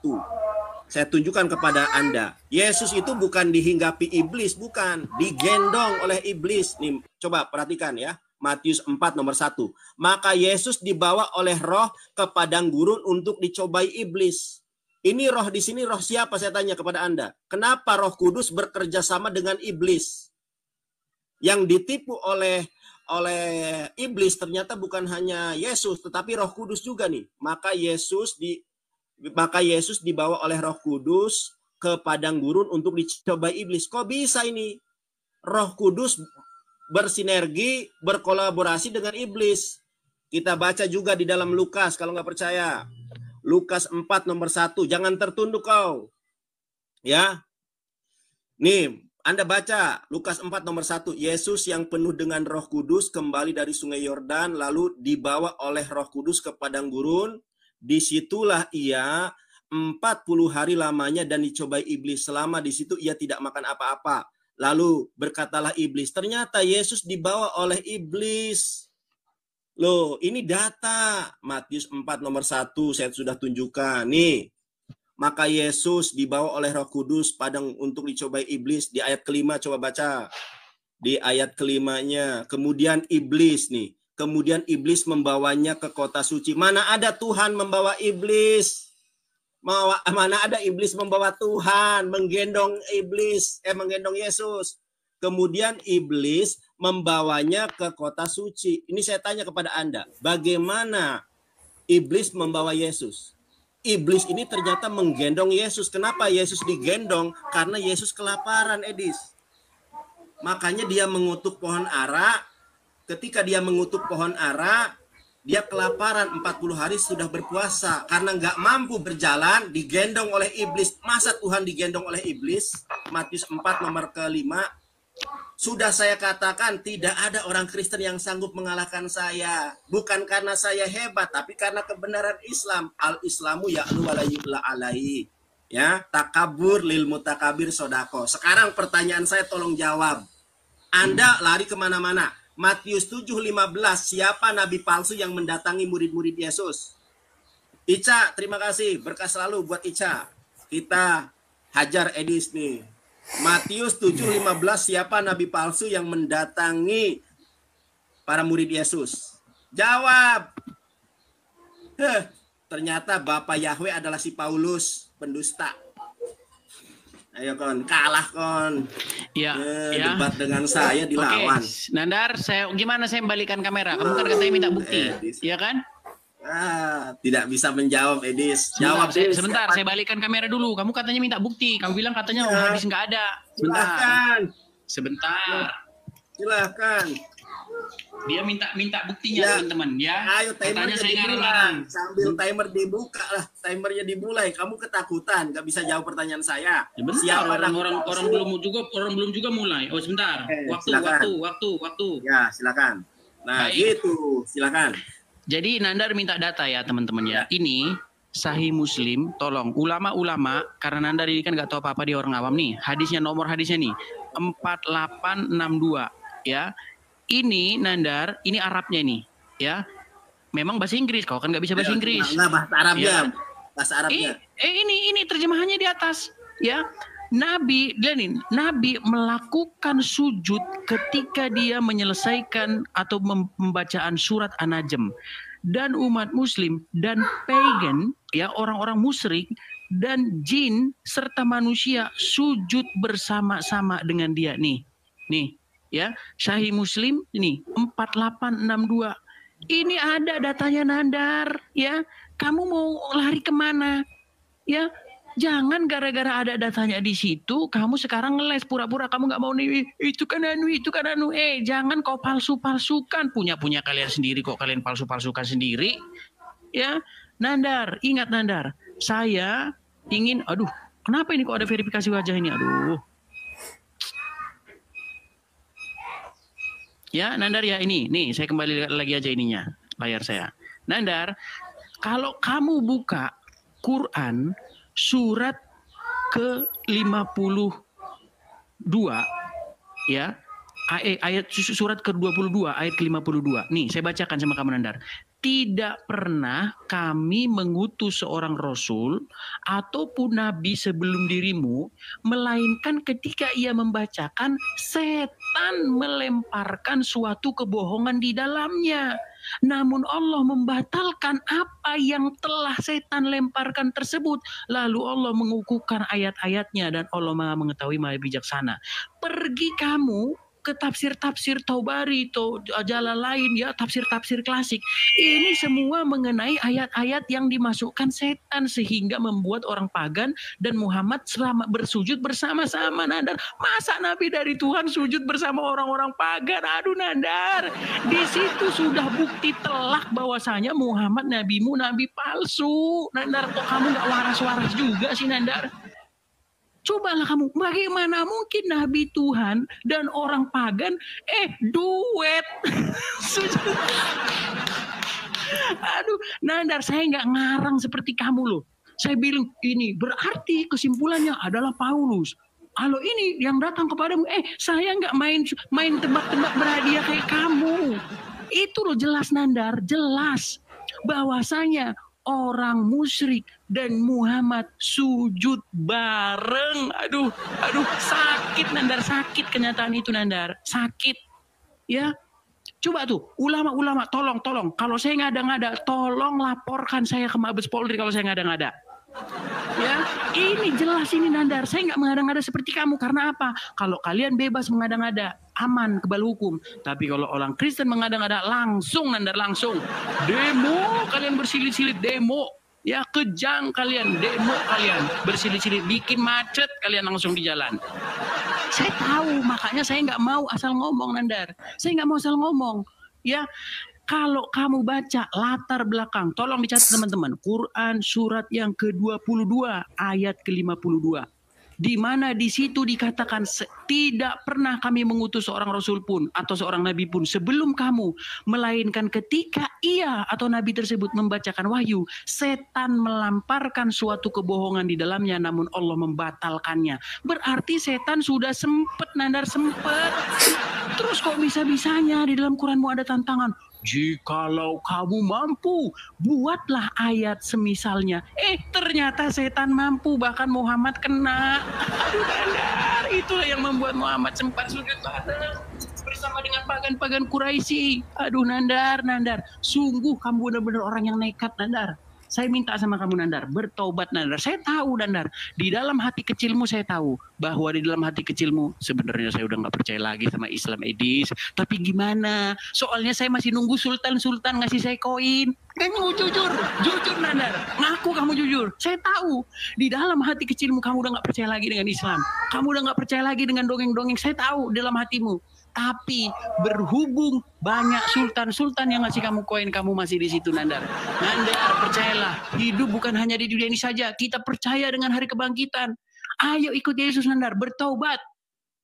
Saya tunjukkan kepada Anda. Yesus itu bukan dihinggapi iblis, bukan. Digendong oleh iblis. Nih, coba perhatikan ya. Matius 4 nomor 1. Maka Yesus dibawa oleh roh ke padang gurun untuk dicobai iblis. Ini roh di sini roh siapa, saya tanya kepada Anda. Kenapa Roh Kudus bekerja sama dengan iblis? Yang ditipu oleh iblis ternyata bukan hanya Yesus, tetapi Roh Kudus juga nih. Maka Yesus dibawa oleh Roh Kudus ke padang gurun untuk dicobai iblis. Kok bisa ini? Roh Kudus bersinergi, berkolaborasi dengan iblis. Kita baca juga di dalam Lukas kalau nggak percaya. Lukas 4 nomor 1. Jangan tertunduk kau. Ya. Nih, Anda baca Lukas 4 nomor 1. Yesus yang penuh dengan Roh Kudus kembali dari Sungai Yordan lalu dibawa oleh Roh Kudus ke padang gurun. Disitulah ia 40 hari lamanya dan dicobai iblis. Selama di situ ia tidak makan apa-apa. Lalu berkatalah iblis, ternyata Yesus dibawa oleh iblis. Loh, ini data Matius 4 nomor 1 saya sudah tunjukkan. Nih, maka Yesus dibawa oleh Roh Kudus padang untuk dicobai iblis. Di ayat kelima coba baca. Di ayat kelimanya. Kemudian iblis nih. Kemudian iblis membawanya ke kota suci. Mana ada Tuhan membawa iblis? Mana ada iblis membawa Tuhan, menggendong Yesus. Kemudian iblis membawanya ke kota suci. Ini saya tanya kepada Anda, bagaimana iblis membawa Yesus? Iblis ini ternyata menggendong Yesus. Kenapa Yesus digendong? Karena Yesus kelaparan, Edis. Makanya dia mengutuk pohon ara. Ketika dia mengutuk pohon ara, dia kelaparan 40 hari sudah berpuasa. Karena nggak mampu berjalan, digendong oleh iblis. Masa Tuhan digendong oleh iblis? Matius 4 nomor ke-5. Sudah saya katakan tidak ada orang Kristen yang sanggup mengalahkan saya. Bukan karena saya hebat, tapi karena kebenaran Islam. Al-Islamu ya'lu wa la yu'la alaihi. Ya, takabur lil mutakabir sodako. Sekarang pertanyaan saya tolong jawab. Anda lari kemana-mana. Matius 7:15, siapa nabi palsu yang mendatangi murid-murid Yesus? Ica, terima kasih. Berkah selalu buat Ica. Kita hajar Edis nih. Matius 7:15, siapa nabi palsu yang mendatangi para murid Yesus? Jawab. Ternyata Bapak Yahweh adalah si Paulus, pendusta. Ayo kon, kalah kon. Ya, debat dengan saya dilawan. Oke. Nandar, gimana saya membalikan kamera? Kamu kan katanya minta bukti, iya kan? Tidak bisa menjawab, Edis. Jawab sebentar, saya balikan kamera dulu. Kamu katanya minta bukti. Kamu bilang katanya hadis nggak ada. Sebentar. Silahkan. Dia minta buktinya, teman-teman. Ya. Ayo, timernya dilarang. Sambil timer dibuka lah, timernya dimulai. Kamu ketakutan, nggak bisa jawab pertanyaan saya. Ya, siapa orang belum juga mulai. Oh sebentar. Waktu. Ya, silakan. Nah, baik. Gitu. Silakan. Jadi Nandar minta data ya teman-teman ya. Ini Sahih Muslim, tolong ulama-ulama, karena Nandar ini kan nggak tahu apa-apa di orang awam nih. Nomor hadisnya nih 4862 ya. Ini Nandar, ini Arabnya nih ya. Memang bahasa Inggris, kau kan nggak bisa bahasa Inggris. Enggak, bahasa Arabnya. Ya. Bahasa Arabnya. Ini terjemahannya di atas ya. Nabi melakukan sujud ketika dia menyelesaikan atau pembacaan surat An-Najm. Dan umat muslim dan pagan, ya orang-orang musyrik dan jin serta manusia sujud bersama-sama dengan dia. Nih ya, Sahih Muslim ini 4862. Ini ada datanya Nandar ya. Kamu mau lari kemana? Ya, jangan gara-gara ada datanya di situ, kamu sekarang ngeles pura-pura kamu nggak mau nih, itu kan anu. Jangan kau palsu-palsukan, punya kalian sendiri kok kalian palsu-palsukan sendiri. Ya, Nandar, ingat Nandar, saya ingin, kenapa ini kok ada verifikasi wajah ini? Ya, Nandar ya ini, nih saya kembali lagi aja ininya, layar saya. Nandar, kalau kamu buka Quran surat ke-52 ya, ayat surat ke-22 ayat ke-52. Nih, saya bacakan sama kamu Nandar. tidak pernah kami mengutus seorang rasul ataupun nabi sebelum dirimu, melainkan ketika ia membacakan, setan melemparkan suatu kebohongan di dalamnya. Namun Allah membatalkan apa yang telah setan lemparkan tersebut. Lalu Allah mengukuhkan ayat-ayatnya dan Allah Maha mengetahui, Maha bijaksana. Pergi kamu ke tafsir-tafsir Taubari, jalan lain ya, tafsir-tafsir klasik. Ini semua mengenai ayat-ayat yang dimasukkan setan sehingga membuat orang pagan dan Muhammad selama bersujud bersama-sama. Nandar, masa Nabi dari Tuhan sujud bersama orang-orang pagan? Aduh Nandar, di situ sudah bukti telak bahwasanya Muhammad nabimu nabi palsu. Nandar, kok kamu nggak waras-waras juga sih Nandar? Cobalah kamu, bagaimana mungkin Nabi Tuhan dan orang pagan duet? Aduh, Nandar, saya nggak ngarang seperti kamu loh. Saya bilang ini berarti kesimpulannya adalah Paulus. Kalau ini yang datang kepadamu, saya nggak main tebak-tebak berhadiah kayak kamu. Itu loh jelas Nandar, jelas bahwasanya orang musyrik dan Muhammad sujud bareng. Aduh, sakit Nandar, sakit kenyataan itu Nandar, sakit. Ya, coba tuh ulama-ulama, tolong. Kalau saya ngada-ngada, tolong laporkan saya ke Mabes Polri kalau saya ngada-ngada. Ya, ini jelas ini Nandar. Saya nggak mengada-ngada seperti kamu karena apa? Kalau kalian bebas mengada-ngada, aman kebal hukum. Tapi kalau orang Kristen mengada-ngada, langsung Nandar, langsung demo. Kalian bersilit-silit demo. Ya, kejang kalian, demo kalian bersilit-silit, bikin macet kalian langsung di jalan. Saya tahu, makanya saya nggak mau asal ngomong Nandar. Saya nggak mau asal ngomong. Ya. Kalau kamu baca latar belakang, tolong dicatat teman-teman. Quran surat yang ke-22 ayat ke-52. Di mana di situ dikatakan tidak pernah kami mengutus seorang rasul pun atau seorang nabi pun sebelum kamu, melainkan ketika ia atau nabi tersebut membacakan wahyu, setan melamparkan suatu kebohongan di dalamnya, namun Allah membatalkannya. Berarti setan sudah sempet Nandar, sempet. Terus kok bisa-bisanya di dalam Quranmu ada tantangan? Jikalau kamu mampu, buatlah ayat semisalnya. Ternyata setan mampu, bahkan Muhammad kena. Aduh Nandar, itulah yang membuat Muhammad sempat sujud bareng bersama dengan pagan-pagan Quraisy. Aduh Nandar, sungguh kamu benar-benar orang yang nekat Nandar. Saya minta sama kamu Nandar, bertobat Nandar. Saya tahu Nandar, di dalam hati kecilmu saya tahu bahwa di dalam hati kecilmu sebenarnya saya udah nggak percaya lagi sama Islam Edis. Tapi gimana? Soalnya saya masih nunggu Sultan ngasih saya koin. Kamu jujur Nandar, ngaku kamu jujur. Saya tahu di dalam hati kecilmu kamu udah nggak percaya lagi dengan Islam. Kamu udah nggak percaya lagi dengan dongeng-dongeng. Saya tahu di dalam hatimu. Tapi berhubung banyak sultan yang ngasih kamu koin, kamu masih di situ Nandar. Nandar, percayalah, hidup bukan hanya di dunia ini saja. Kita percaya dengan hari kebangkitan. Ayo ikut Yesus Nandar, bertaubat.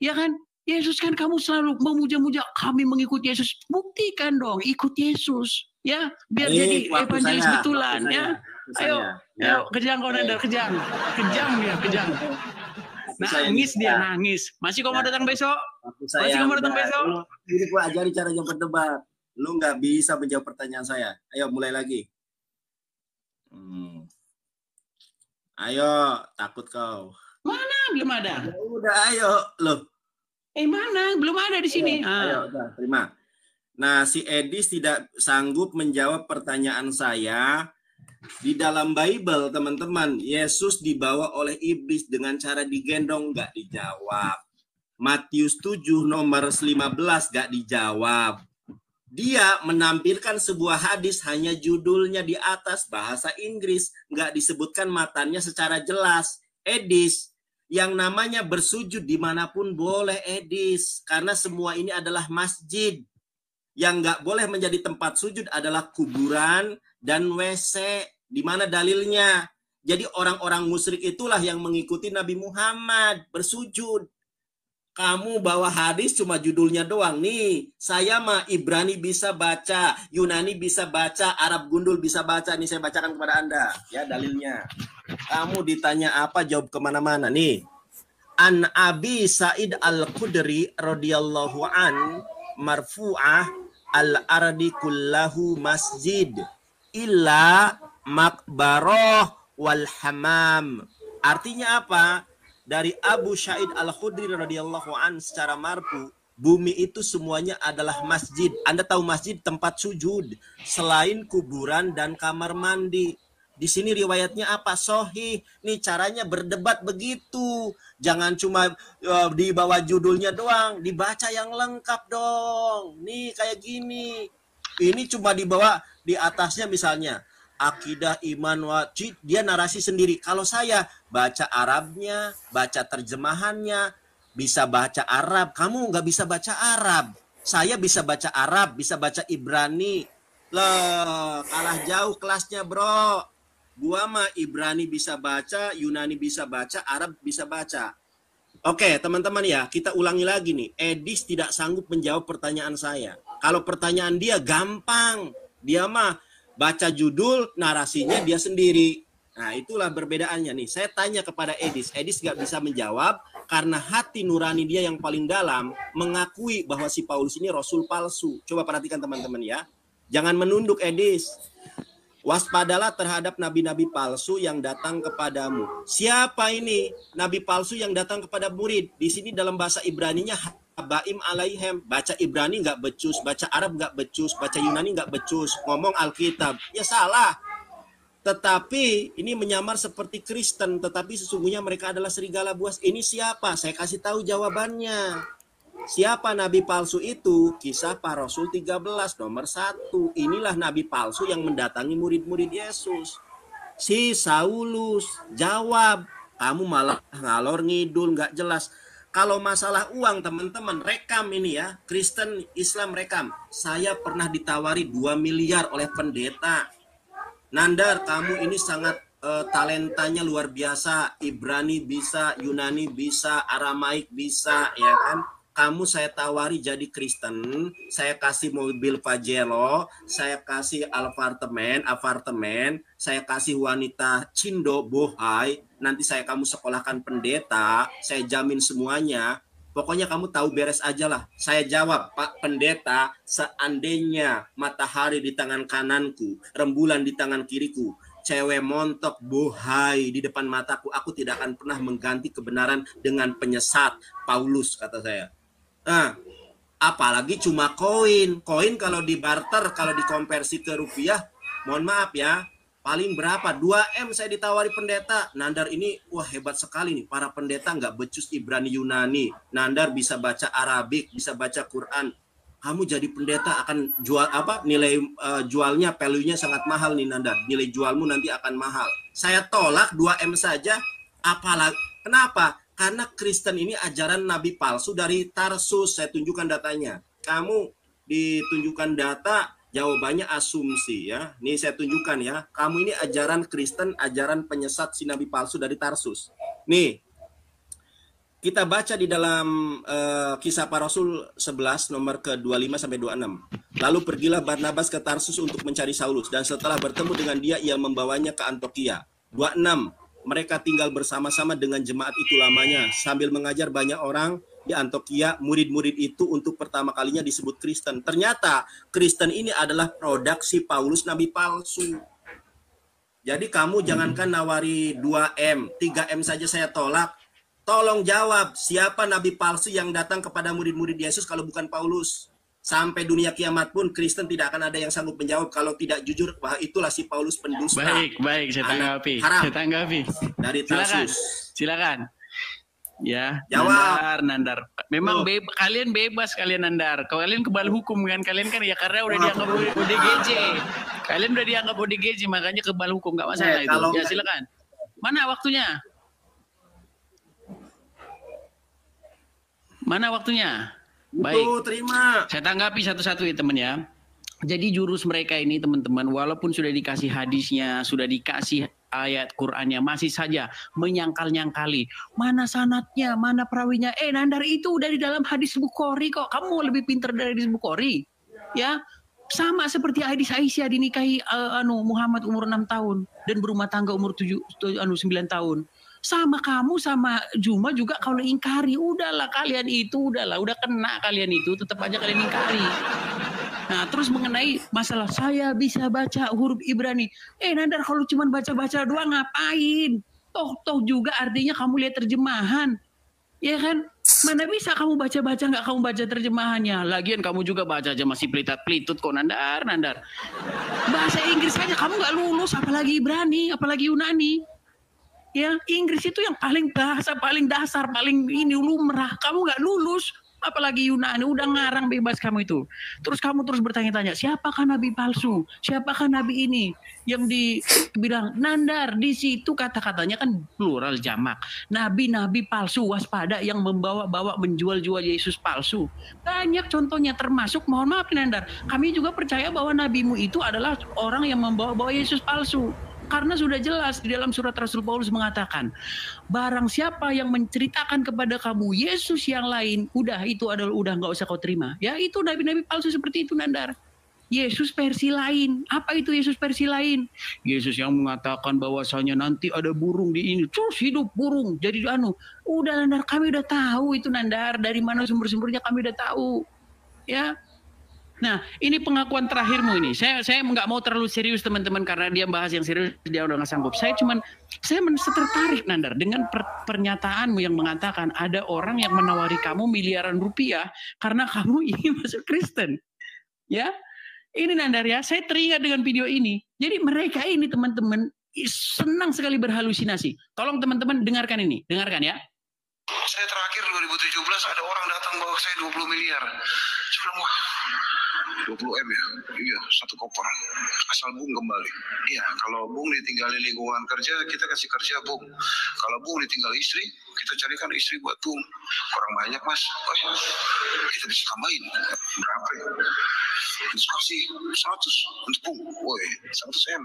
Ya kan? Yesus kan kamu selalu memuja-muja, kami mengikuti Yesus. Buktikan dong, ikut Yesus. Ya, biar jadi evangelis betulan. Ya, ayo, kejang kau Nandar, kejang. Nangis dia, nangis. Masih kau mau datang besok? Masih kau mau datang besok? Jadi gua ajari cara jawab berdebat. Lu nggak bisa menjawab pertanyaan saya. Ayo mulai lagi. Ayo, takut kau. Mana? Belum ada. Ya udah, ayo. Loh. Mana? Belum ada di sini. Ayo, udah, terima. Nah, si Edis tidak sanggup menjawab pertanyaan saya. Di dalam Bible, teman-teman, Yesus dibawa oleh iblis dengan cara digendong, nggak dijawab. Matius 7 nomor 15 nggak dijawab. Dia menampilkan sebuah hadis, hanya judulnya di atas bahasa Inggris, nggak disebutkan matanya secara jelas. Edis, yang namanya bersujud dimanapun boleh Edis, karena semua ini adalah masjid. Yang nggak boleh menjadi tempat sujud adalah kuburan dan WC. Di mana dalilnya? Jadi orang-orang musyrik itulah yang mengikuti Nabi Muhammad bersujud. Kamu bawa hadis cuma judulnya doang. Nih, saya mah Ibrani bisa baca, Yunani bisa baca, Arab gundul bisa baca. Nih saya bacakan kepada Anda. Ya dalilnya. Kamu ditanya apa, jawab kemana-mana. Nih, An Abi Sa'id Al-Khudri radhiyallahu an marfu'ah al-ardi kullahu masjid illa makbaroh wal hamam. Artinya apa? Dari Abu Sa'id Al-Khudri radhiyallahu an secara marfu, bumi itu semuanya adalah masjid. Anda tahu masjid tempat sujud selain kuburan dan kamar mandi. Di sini riwayatnya apa? Sahih. Nih caranya berdebat begitu. Jangan cuma di bawah judulnya doang, dibaca yang lengkap dong. Nih kayak gini. Ini cuma di bawah, di atasnya misalnya akidah, iman, wajib, dia narasi sendiri. Kalau saya baca Arabnya, baca terjemahannya, bisa baca Arab. Kamu nggak bisa baca Arab. Saya bisa baca Arab, bisa baca Ibrani. Loh, kalah jauh kelasnya, bro. Gua mah Ibrani bisa baca, Yunani bisa baca, Arab bisa baca. Oke, teman-teman ya, kita ulangi lagi nih. Edis tidak sanggup menjawab pertanyaan saya. Kalau pertanyaan dia gampang, dia mah baca judul, narasinya dia sendiri. Nah, itulah perbedaannya nih. Saya tanya kepada Edis. Edis nggak bisa menjawab karena hati nurani dia yang paling dalam mengakui bahwa si Paulus ini rasul palsu. Coba perhatikan teman-teman ya. Jangan menunduk, Edis. Waspadalah terhadap nabi-nabi palsu yang datang kepadamu. Siapa ini nabi palsu yang datang kepada murid? Di sini dalam bahasa Ibraninya habaim alaihem. Baca Ibrani nggak becus, baca Arab nggak becus, baca Yunani nggak becus. Ngomong Alkitab, ya salah. Tetapi ini menyamar seperti Kristen, tetapi sesungguhnya mereka adalah serigala buas. Ini siapa? Saya kasih tahu jawabannya. Siapa nabi palsu itu? Kisah Para Rasul 13 nomor 1. Inilah nabi palsu yang mendatangi murid-murid Yesus. Si Saulus jawab, kamu malah ngalor ngidul nggak jelas. Kalau masalah uang teman-teman, rekam ini ya, Kristen Islam rekam. Saya pernah ditawari 2 miliar oleh pendeta. Nandar, kamu ini sangat talentanya luar biasa. Ibrani bisa, Yunani bisa, Aramaik bisa, ya kan? Kamu saya tawari jadi Kristen, saya kasih mobil Pajero, saya kasih apartemen, saya kasih wanita cindo, bohai, nanti kamu sekolahkan pendeta, saya jamin semuanya. Pokoknya kamu tahu beres aja lah. Saya jawab, Pak Pendeta, seandainya matahari di tangan kananku, rembulan di tangan kiriku, cewek montok bohai di depan mataku, aku tidak akan pernah mengganti kebenaran dengan penyesat Paulus, kata saya. Nah, apalagi cuma koin. Koin kalau dibarter, kalau dikonversi ke rupiah, mohon maaf ya, paling berapa? 2M saya ditawari pendeta. Nandar ini, wah hebat sekali nih. Para pendeta nggak becus Ibrani Yunani. Nandar bisa baca Arabik, bisa baca Quran. Kamu jadi pendeta akan jual apa? Nilai jualnya, value-nya sangat mahal nih Nandar. Nilai jualmu nanti akan mahal. Saya tolak 2M saja. Apalagi, kenapa? Karena Kristen ini ajaran nabi palsu dari Tarsus. Saya tunjukkan datanya. Kamu ditunjukkan data, jawabannya asumsi ya. Nih saya tunjukkan ya. Kamu ini ajaran Kristen, ajaran penyesat si nabi palsu dari Tarsus. Nih, kita baca di dalam Kisah Para Rasul 11 nomor ke-25 sampai 26. Lalu pergilah Barnabas ke Tarsus untuk mencari Saulus, dan setelah bertemu dengan dia, ia membawanya ke Antiokhia. 26. Mereka tinggal bersama-sama dengan jemaat itu lamanya sambil mengajar banyak orang di Antiokhia. Murid-murid itu untuk pertama kalinya disebut Kristen. Ternyata Kristen ini adalah produk si Paulus nabi palsu. Jadi kamu jangankan nawari 2M, 3M saja saya tolak. Tolong jawab, siapa nabi palsu yang datang kepada murid-murid Yesus kalau bukan Paulus? Sampai dunia kiamat pun Kristen tidak akan ada yang sanggup menjawab kalau tidak jujur bahwa itulah si Paulus pendusta. Baik, saya tanggapi. Saya tanggapi. Dari Tarsus. Silakan. Ya, jawab. Nandar. Memang kalian bebas kalian Nandar. Kalian kebal hukum kan? Kalian kan ya karena udah dianggap ODGJ. Kalian udah dianggap ODGJ makanya kebal hukum, nggak masalah itu. Ya silakan. Mana waktunya? Mana waktunya? Baik, terima. Saya tanggapi satu-satu ya teman ya. Jadi jurus mereka ini teman-teman, walaupun sudah dikasih hadisnya, sudah dikasih ayat Qur'annya, masih saja menyangkal-nyangkali. Mana sanatnya, mana perawinya? Nandar itu udah di dalam hadis Bukhari kok. Kamu lebih pintar dari hadis Bukhari. Ya, sama seperti hadis Aisyah dinikahi Muhammad umur 6 tahun dan berumah tangga umur 9 tahun. Sama kamu sama Juma juga kalau ingkari, udahlah kalian itu udah kena kalian itu, tetap aja kalian ingkari. Nah, terus mengenai masalah saya bisa baca huruf Ibrani. Nandar, kalau cuma baca-baca doang ngapain? Toh juga artinya kamu lihat terjemahan. Ya kan? Mana bisa kamu baca-baca nggak kamu baca terjemahannya? Lagian kamu juga baca aja masih pelitat-pelitut kok, Nandar. Bahasa Inggris aja kamu nggak lulus, apalagi Ibrani, apalagi Yunani. Ya, Inggris itu yang paling bahasa paling dasar, paling ini lumrah. Kamu nggak lulus, apalagi Yunani, udah ngarang bebas kamu itu. Terus kamu terus bertanya-tanya, siapakah nabi palsu? Siapakah nabi ini? Yang dibilang, Nandar, di situ kata-katanya kan plural jamak. Nabi-nabi palsu, waspada yang membawa-bawa menjual-jual Yesus palsu. Banyak contohnya, termasuk, mohon maaf Nandar, kami juga percaya bahwa nabimu itu adalah orang yang membawa-bawa Yesus palsu. Karena sudah jelas di dalam surat Rasul Paulus mengatakan, barang siapa yang menceritakan kepada kamu Yesus yang lain, udah nggak usah kau terima. Ya, itu nabi-nabi palsu seperti itu, Nandar. Yesus versi lain. Apa itu Yesus versi lain? Yesus yang mengatakan bahwasanya nanti ada burung di ini, terus hidup burung jadi udah, Nandar, kami udah tahu itu, Nandar. Dari mana sumber-sumbernya kami udah tahu. Ya. Nah, ini pengakuan terakhirmu ini. Saya nggak mau terlalu serius teman-teman, karena dia bahas yang serius dia udah nggak sanggup. Saya tertarik, Nandar, dengan pernyataanmu yang mengatakan ada orang yang menawari kamu miliaran rupiah karena kamu ingin masuk Kristen. Ya, ini Nandar ya. Saya teringat dengan video ini. Jadi mereka ini teman-teman senang sekali berhalusinasi. Tolong teman-teman dengarkan ini, dengarkan ya. Saya terakhir 2017 ada orang datang bawa saya 20 miliar. Saya bilang, wah, 20 M ya? Iya, satu koper. Asal Bung kembali. Iya, kalau Bung ditinggalin lingkungan kerja, kita kasih kerja Bung. Kalau Bung ditinggal istri, kita carikan istri buat Bung. Kurang banyak Mas. Oh ya, kita bisa tambahin. Berapa ya? Kasih 100 untuk Bung. Woi, 100 M.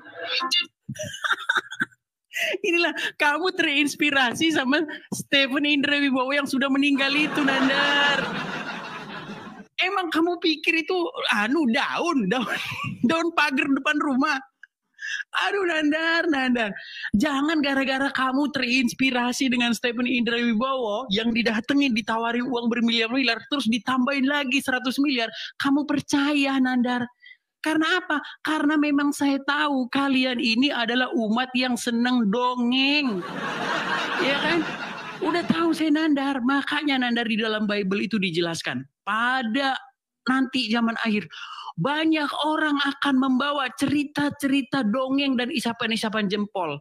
Inilah kamu terinspirasi sama Stephen Indra Wibowo yang sudah meninggal itu, Nandar. Emang kamu pikir itu daun pagar depan rumah? Aduh, Nandar. Jangan gara-gara kamu terinspirasi dengan Stephen Indra Wibowo yang didatengin, ditawari uang bermiliar-miliar, terus ditambahin lagi 100 miliar. Kamu percaya, Nandar? Karena apa? Karena memang saya tahu kalian ini adalah umat yang senang dongeng. Ya kan? Udah tahu saya, Nandar. Makanya Nandar di dalam Bible itu dijelaskan. Pada nanti zaman akhir, banyak orang akan membawa cerita-cerita dongeng dan isapan-isapan jempol.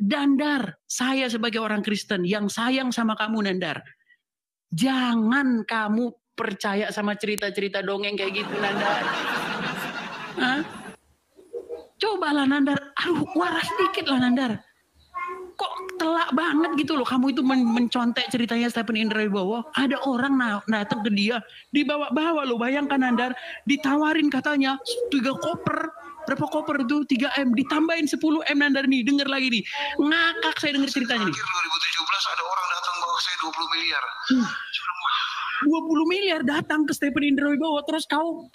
Nandar, saya sebagai orang Kristen yang sayang sama kamu, Nandar. Jangan kamu percaya sama cerita-cerita dongeng kayak gitu, Nandar. Hah? Cobalah, Nandar. Waras dikit lah, Nandar. Kok telak banget gitu loh kamu itu mencontek ceritanya Stephen Indra Wibowo. Ada orang datang ke dia, dibawa-bawa loh. Bayangkan, Nandar, ditawarin katanya 3 koper. Berapa koper itu? 3 M, ditambahin 10 M, Nandar nih. Denger lagi nih. Ngakak saya denger ceritanya nih. 2017 ada orang datang bawa saya 20 miliar. 20 miliar datang ke Stephen Indra Wibowo, terus kau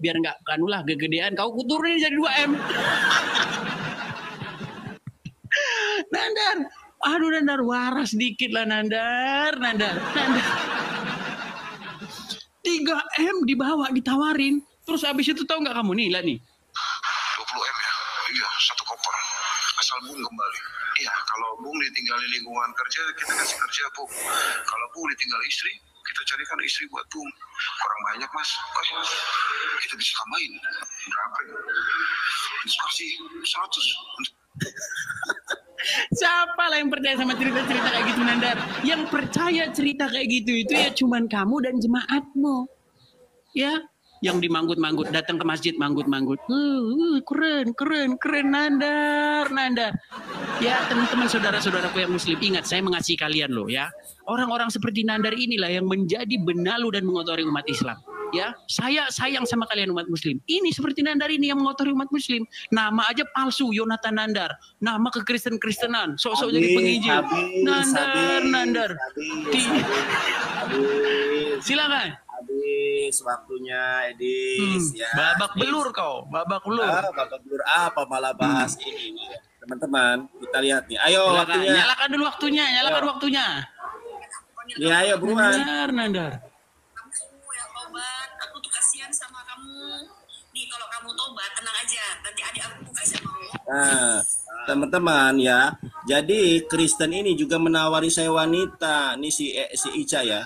biar nggak kegedean, kau kuturin jadi 2 M. Nandar, waras dikit lah, Nandar. 3 M dibawa, ditawarin, terus habis itu tahu nggak kamu nih, lah nih. 20 M ya? Iya, satu koper. Asal Bung kembali. Iya, kalau Bung ditinggalin lingkungan kerja, kita kasih kerja Bung. Kalau Bung ditinggal istri, kita carikan istri buat Bung. Kurang banyak Mas. Oh ya, kita bisa tambahin. Berapa ya? Kasih 100. Siapa lah yang percaya sama cerita-cerita kayak gitu, Nandar? Yang percaya cerita kayak gitu itu ya cuman kamu dan jemaatmu. Ya, yang dimanggut-manggut, datang ke masjid manggut-manggut. Keren, Nandar. Ya, teman-teman saudara-saudaraku yang muslim, ingat saya mengasihi kalian loh ya. Orang-orang seperti Nandar inilah yang menjadi benalu dan mengotori umat Islam. Ya, saya sayang sama kalian umat muslim. Ini seperti Nandar ini yang mengotori umat muslim. Nama aja palsu, Yonatan Nandar. Nama kekristen-kristenan, sok-sok jadi penginjil. Nandar. Silakan. Edis, waktunya Edis. Ya. Babak belur kau, babak belur. Babak belur apa malah bahas ini nih. Teman-teman, kita lihat nih. Ayo waktunya. Nyalakan dulu waktunya, waktunya. Ya, ayo buruan. Nandar. Kamu semua yang obat, aku tuh kasihan sama kamu. Nih kalau kamu tobat tenang aja, nanti adik aku kasih mau. Nah, teman-teman ya. Jadi Kristen ini juga menawari saya wanita. Nih si Ica ya.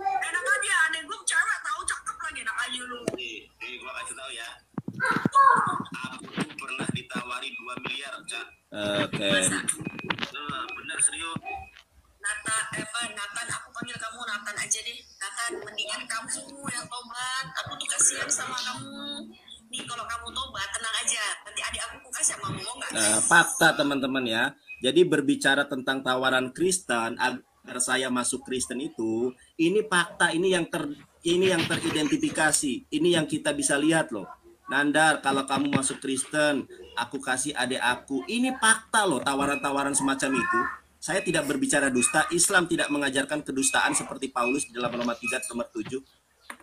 Enak aja, adek gue cewek tahu cakep lagi, enak aja lu. Nih gua kasih tahu ya. Aku pernah ditawari 2 miliar, Cak. Oke. Nah, benar serius. Nathan, aku panggil kamu Nathan aja deh. Nathan, mendingan kamu yang tobat. Aku tuh kasihan sama kamu. Nih kalau kamu tobat tenang aja, nanti adik aku kasih sama mau nggak? Nah, fakta teman-teman ya. Jadi berbicara tentang tawaran Kristen agar saya masuk Kristen itu, ini fakta, ini yang teridentifikasi, ini yang kita bisa lihat loh. Nandar, kalau kamu masuk Kristen, aku kasih adik aku. Ini fakta loh, tawaran-tawaran semacam itu. Saya tidak berbicara dusta. Islam tidak mengajarkan kedustaan seperti Paulus di dalam Roma 3 nomor 7.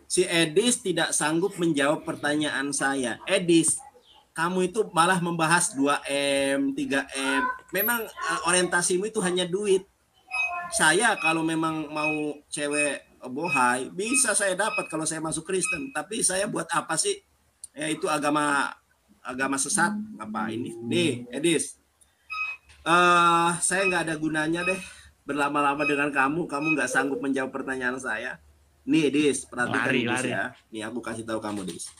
Si Edis tidak sanggup menjawab pertanyaan saya. Edis, kamu itu malah membahas 2M, 3M. Memang orientasimu itu hanya duit. Saya kalau memang mau cewek bohai, bisa saya dapat kalau saya masuk Kristen. Tapi saya buat apa sih? Ya itu agama sesat. Apa ini? Nih, Edis. Saya nggak ada gunanya deh berlama-lama dengan kamu nggak sanggup menjawab pertanyaan saya. Nih Dis, perhatikan Dis ya. Nih aku kasih tahu kamu Dis,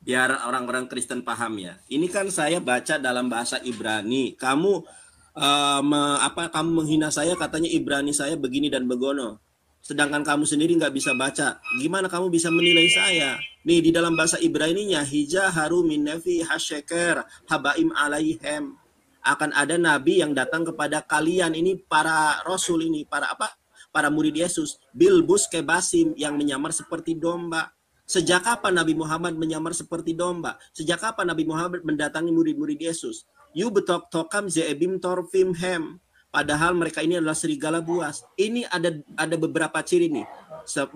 biar orang-orang Kristen paham ya. Ini kan saya baca dalam bahasa Ibrani. Kamu kamu menghina saya, katanya Ibrani saya begini dan begono. Sedangkan kamu sendiri nggak bisa baca. Gimana kamu bisa menilai saya? Nih di dalam bahasa Ibraninya, hija haru min nevi hasyeker habaim alaihem. Akan ada nabi yang datang kepada kalian, ini para rasul, ini para murid Yesus, bilbus kebasim, yang menyamar seperti domba. Sejak kapan Nabi Muhammad menyamar seperti domba? Sejak kapan Nabi Muhammad mendatangi murid-murid Yesus? Yu betok tokam zeebim torfim hem. Padahal mereka ini adalah serigala buas. Ini ada beberapa ciri nih.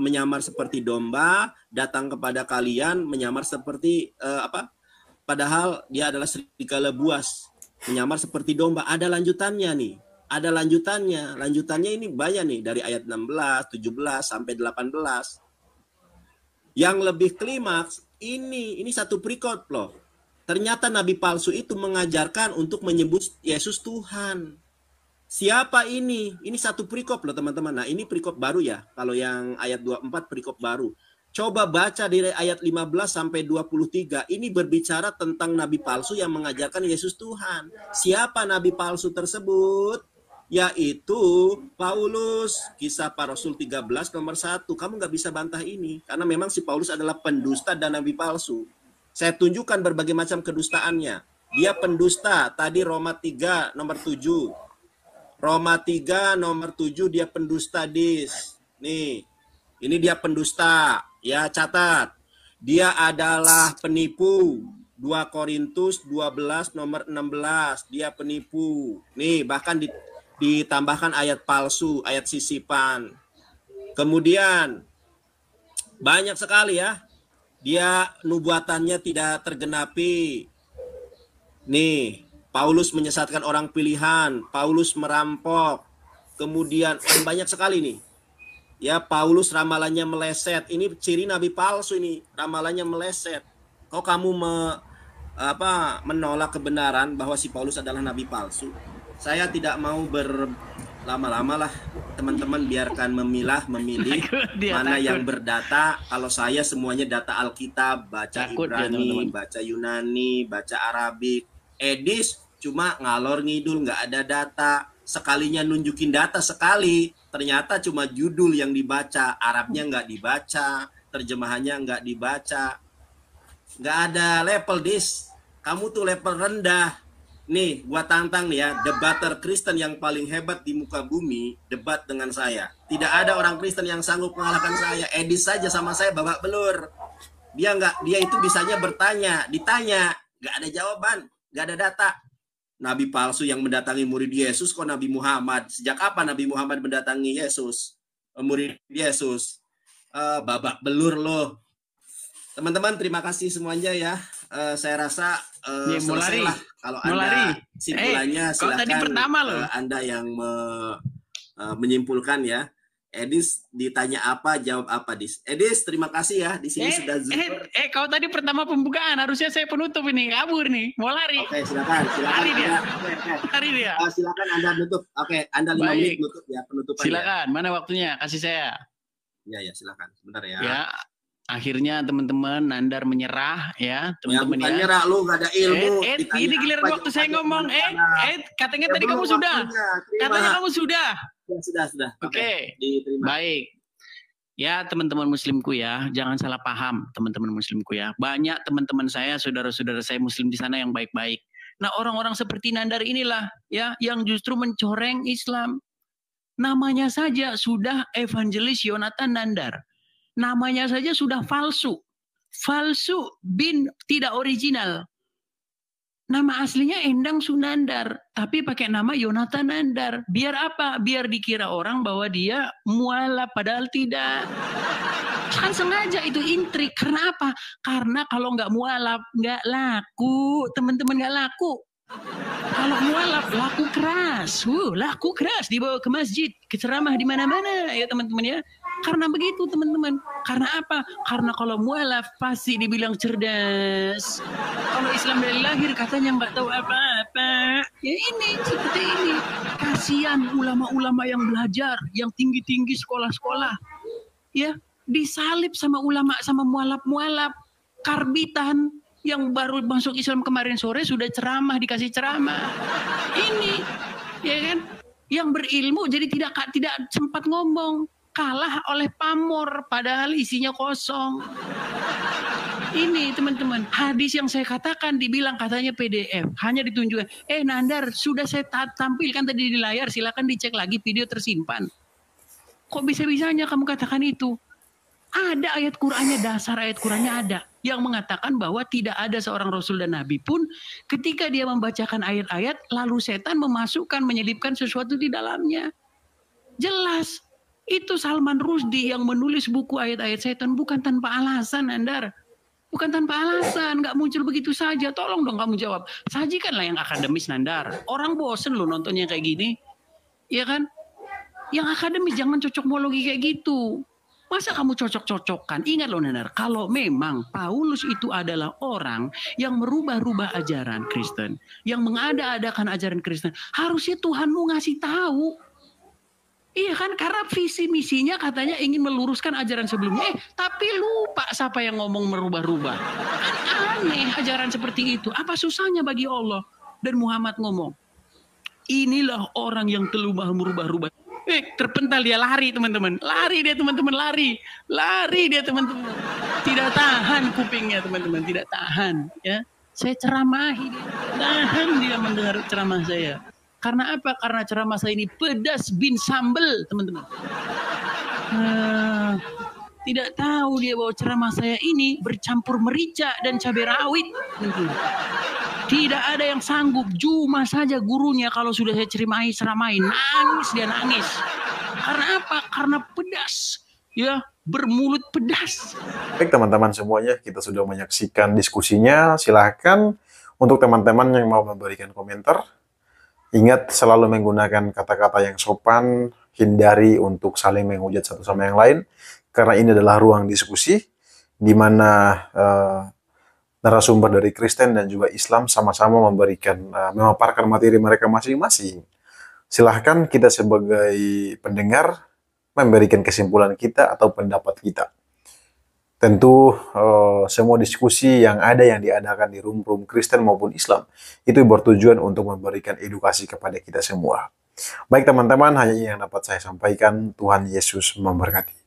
Menyamar seperti domba, datang kepada kalian menyamar seperti padahal dia adalah serigala buas. Menyamar seperti domba. Ada lanjutannya nih. Ada lanjutannya. Lanjutannya ini banyak nih. Dari ayat 16, 17, sampai 18. Yang lebih klimaks, ini satu perikop loh. Ternyata Nabi palsu itu mengajarkan untuk menyebut Yesus Tuhan. Siapa ini? Ini satu perikop loh teman-teman. Nah ini perikop baru ya. Kalau yang ayat 24 perikop baru. Coba baca dari ayat 15 sampai 23. Ini berbicara tentang nabi palsu yang mengajarkan Yesus Tuhan. Siapa nabi palsu tersebut? Yaitu Paulus. Kisah para Rasul 13 nomor 1. Kamu nggak bisa bantah ini. Karena memang si Paulus adalah pendusta dan nabi palsu. Saya tunjukkan berbagai macam kedustaannya. Dia pendusta. Tadi Roma 3 nomor 7. Roma 3 nomor 7 dia pendusta Dis. Nih. Ini dia pendusta. Ya, catat. Dia adalah penipu. 2 Korintus 12 nomor 16. Dia penipu. Nih, bahkan ditambahkan ayat palsu, ayat sisipan. Kemudian banyak sekali ya. Dia nubuatannya tidak tergenapi. Nih, Paulus menyesatkan orang pilihan. Paulus merampok. Kemudian banyak sekali nih. Ya, Paulus ramalannya meleset. Ini ciri nabi palsu ini, ramalannya meleset. Kok kamu menolak kebenaran bahwa si Paulus adalah nabi palsu? Saya tidak mau berlama-lama lah. Teman-teman biarkan memilih mana yang berdata. Kalau saya semuanya data Alkitab, baca Ibrani, baca Yunani, baca Arabik. Edis cuma ngalor ngidul, nggak ada data. Sekalinya nunjukin data sekali, ternyata cuma judul yang dibaca, Arabnya nggak dibaca, terjemahannya nggak dibaca. Nggak ada level Dis. Kamu tuh level rendah. Nih, gua tantang nih ya, debater Kristen yang paling hebat di muka bumi, debat dengan saya. Tidak ada orang Kristen yang sanggup mengalahkan saya. Edis saja sama saya babak belur. Dia itu bisanya bertanya, ditanya, nggak ada jawaban, nggak ada data. Nabi palsu yang mendatangi murid Yesus kok Nabi Muhammad. Sejak kapan Nabi Muhammad mendatangi Yesus? Murid Yesus. Babak belur loh. Teman-teman terima kasih semuanya ya. Saya rasa selesai lah. Kalau Anda simpulannya silakan Anda yang menyimpulkan ya. Edis ditanya apa, jawab apa, Dis. Edis, terima kasih ya. Di sini sudah zuhur. Kau tadi pertama pembukaan, harusnya saya penutup ini. Kabur nih, mau lari. Oke, silakan. Lari dia. Lari dia. Silakan Anda nutup. Oke, Anda 5 menit nutup ya penutupannya. Silakan, mana waktunya? Kasih saya. Ya, silakan. Sebentar ya. Ya, akhirnya teman-teman Nandar menyerah ya, teman-teman ya. Nyerah, lu gak ada ilmu. Ini giliran waktu saya ngomong. Katanya tadi kamu sudah. Katanya kamu sudah. Ya, sudah. Oke. Baik. Ya, teman-teman muslimku ya, jangan salah paham teman-teman muslimku ya. Banyak teman-teman saya, saudara-saudara saya muslim di sana yang baik-baik. Nah, orang-orang seperti Nandar inilah ya yang justru mencoreng Islam. Namanya saja sudah evangelis Yonatan Nandar. Namanya saja sudah palsu. Palsu bin tidak original. Nama aslinya Endang Sunandar, tapi pakai nama Yonatan Nandar. Biar apa? Biar dikira orang bahwa dia mualaf, padahal tidak. Kan sengaja itu intrik. Karena apa? Karena kalau nggak mualaf, nggak laku. Teman-teman nggak laku. Kalau mualaf, laku keras dibawa ke masjid, ke ceramah di mana-mana ya teman-teman ya. Karena begitu teman-teman. Karena apa? Karena kalau mualaf pasti dibilang cerdas. Kalau Islam dari lahir katanya nggak tahu apa-apa. Ya ini seperti ini. Kasihan ulama-ulama yang belajar, yang tinggi-tinggi sekolah-sekolah, ya disalib sama ulama, sama mualaf-mualaf. Karbitan yang baru masuk Islam kemarin sore sudah ceramah, dikasih ceramah. Ini, ya kan? Yang berilmu jadi tidak sempat ngomong. Kalah oleh pamor, padahal isinya kosong. Ini teman-teman, hadis yang saya katakan dibilang katanya PDF. Hanya ditunjukkan, Nandar, sudah saya tampilkan tadi di layar, silakan dicek lagi, video tersimpan. Kok bisa-bisanya kamu katakan itu? Ada ayat Qur'annya, dasar ayat Qur'annya ada. Yang mengatakan bahwa tidak ada seorang Rasul dan Nabi pun ketika dia membacakan ayat-ayat, lalu setan memasukkan, menyelipkan sesuatu di dalamnya. Jelas. Itu Salman Rushdie yang menulis buku ayat-ayat setan bukan tanpa alasan, Nandar. Bukan tanpa alasan, nggak muncul begitu saja. Tolong dong kamu jawab. Sajikanlah yang akademis, Nandar. Orang bosen loh nontonnya kayak gini. Ya kan? Yang akademis jangan cocokmologi kayak gitu. Masa kamu cocok-cocokkan? Ingat loh Nandar, kalau memang Paulus itu adalah orang yang merubah-rubah ajaran Kristen, yang mengada-adakan ajaran Kristen, harusnya Tuhanmu ngasih tahu. Iya kan, karena visi misinya katanya ingin meluruskan ajaran sebelumnya. Tapi lupa siapa yang ngomong merubah-rubah. Kan aneh ajaran seperti itu. Apa susahnya bagi Allah? Dan Muhammad ngomong, inilah orang yang telah merubah-rubah. Terpental dia lari teman-teman. Lari dia teman-teman, lari. Lari dia teman-teman. Tidak tahan kupingnya teman-teman, tidak tahan. Ya, saya ceramahi dia. Tahan dia mendengar ceramah saya. Karena apa? Karena ceramah saya ini pedas bin sambel, teman-teman. Tidak tahu dia bahwa ceramah saya ini bercampur merica dan cabai rawit. Tidak ada yang sanggup. Cuma saja gurunya kalau sudah saya ceramai, nangis dia nangis. Karena apa? Karena pedas. Ya, bermulut pedas. Baik teman-teman semuanya, kita sudah menyaksikan diskusinya. Silahkan untuk teman-teman yang mau memberikan komentar. Ingat selalu menggunakan kata-kata yang sopan, hindari untuk saling menghujat satu sama yang lain, karena ini adalah ruang diskusi di mana narasumber dari Kristen dan juga Islam sama-sama memberikan, memaparkan materi mereka masing-masing. Silahkan kita sebagai pendengar memberikan kesimpulan kita atau pendapat kita. Tentu semua diskusi yang diadakan di room-room Kristen maupun Islam itu bertujuan untuk memberikan edukasi kepada kita semua. Baik teman-teman, hanya ini yang dapat saya sampaikan. Tuhan Yesus memberkati.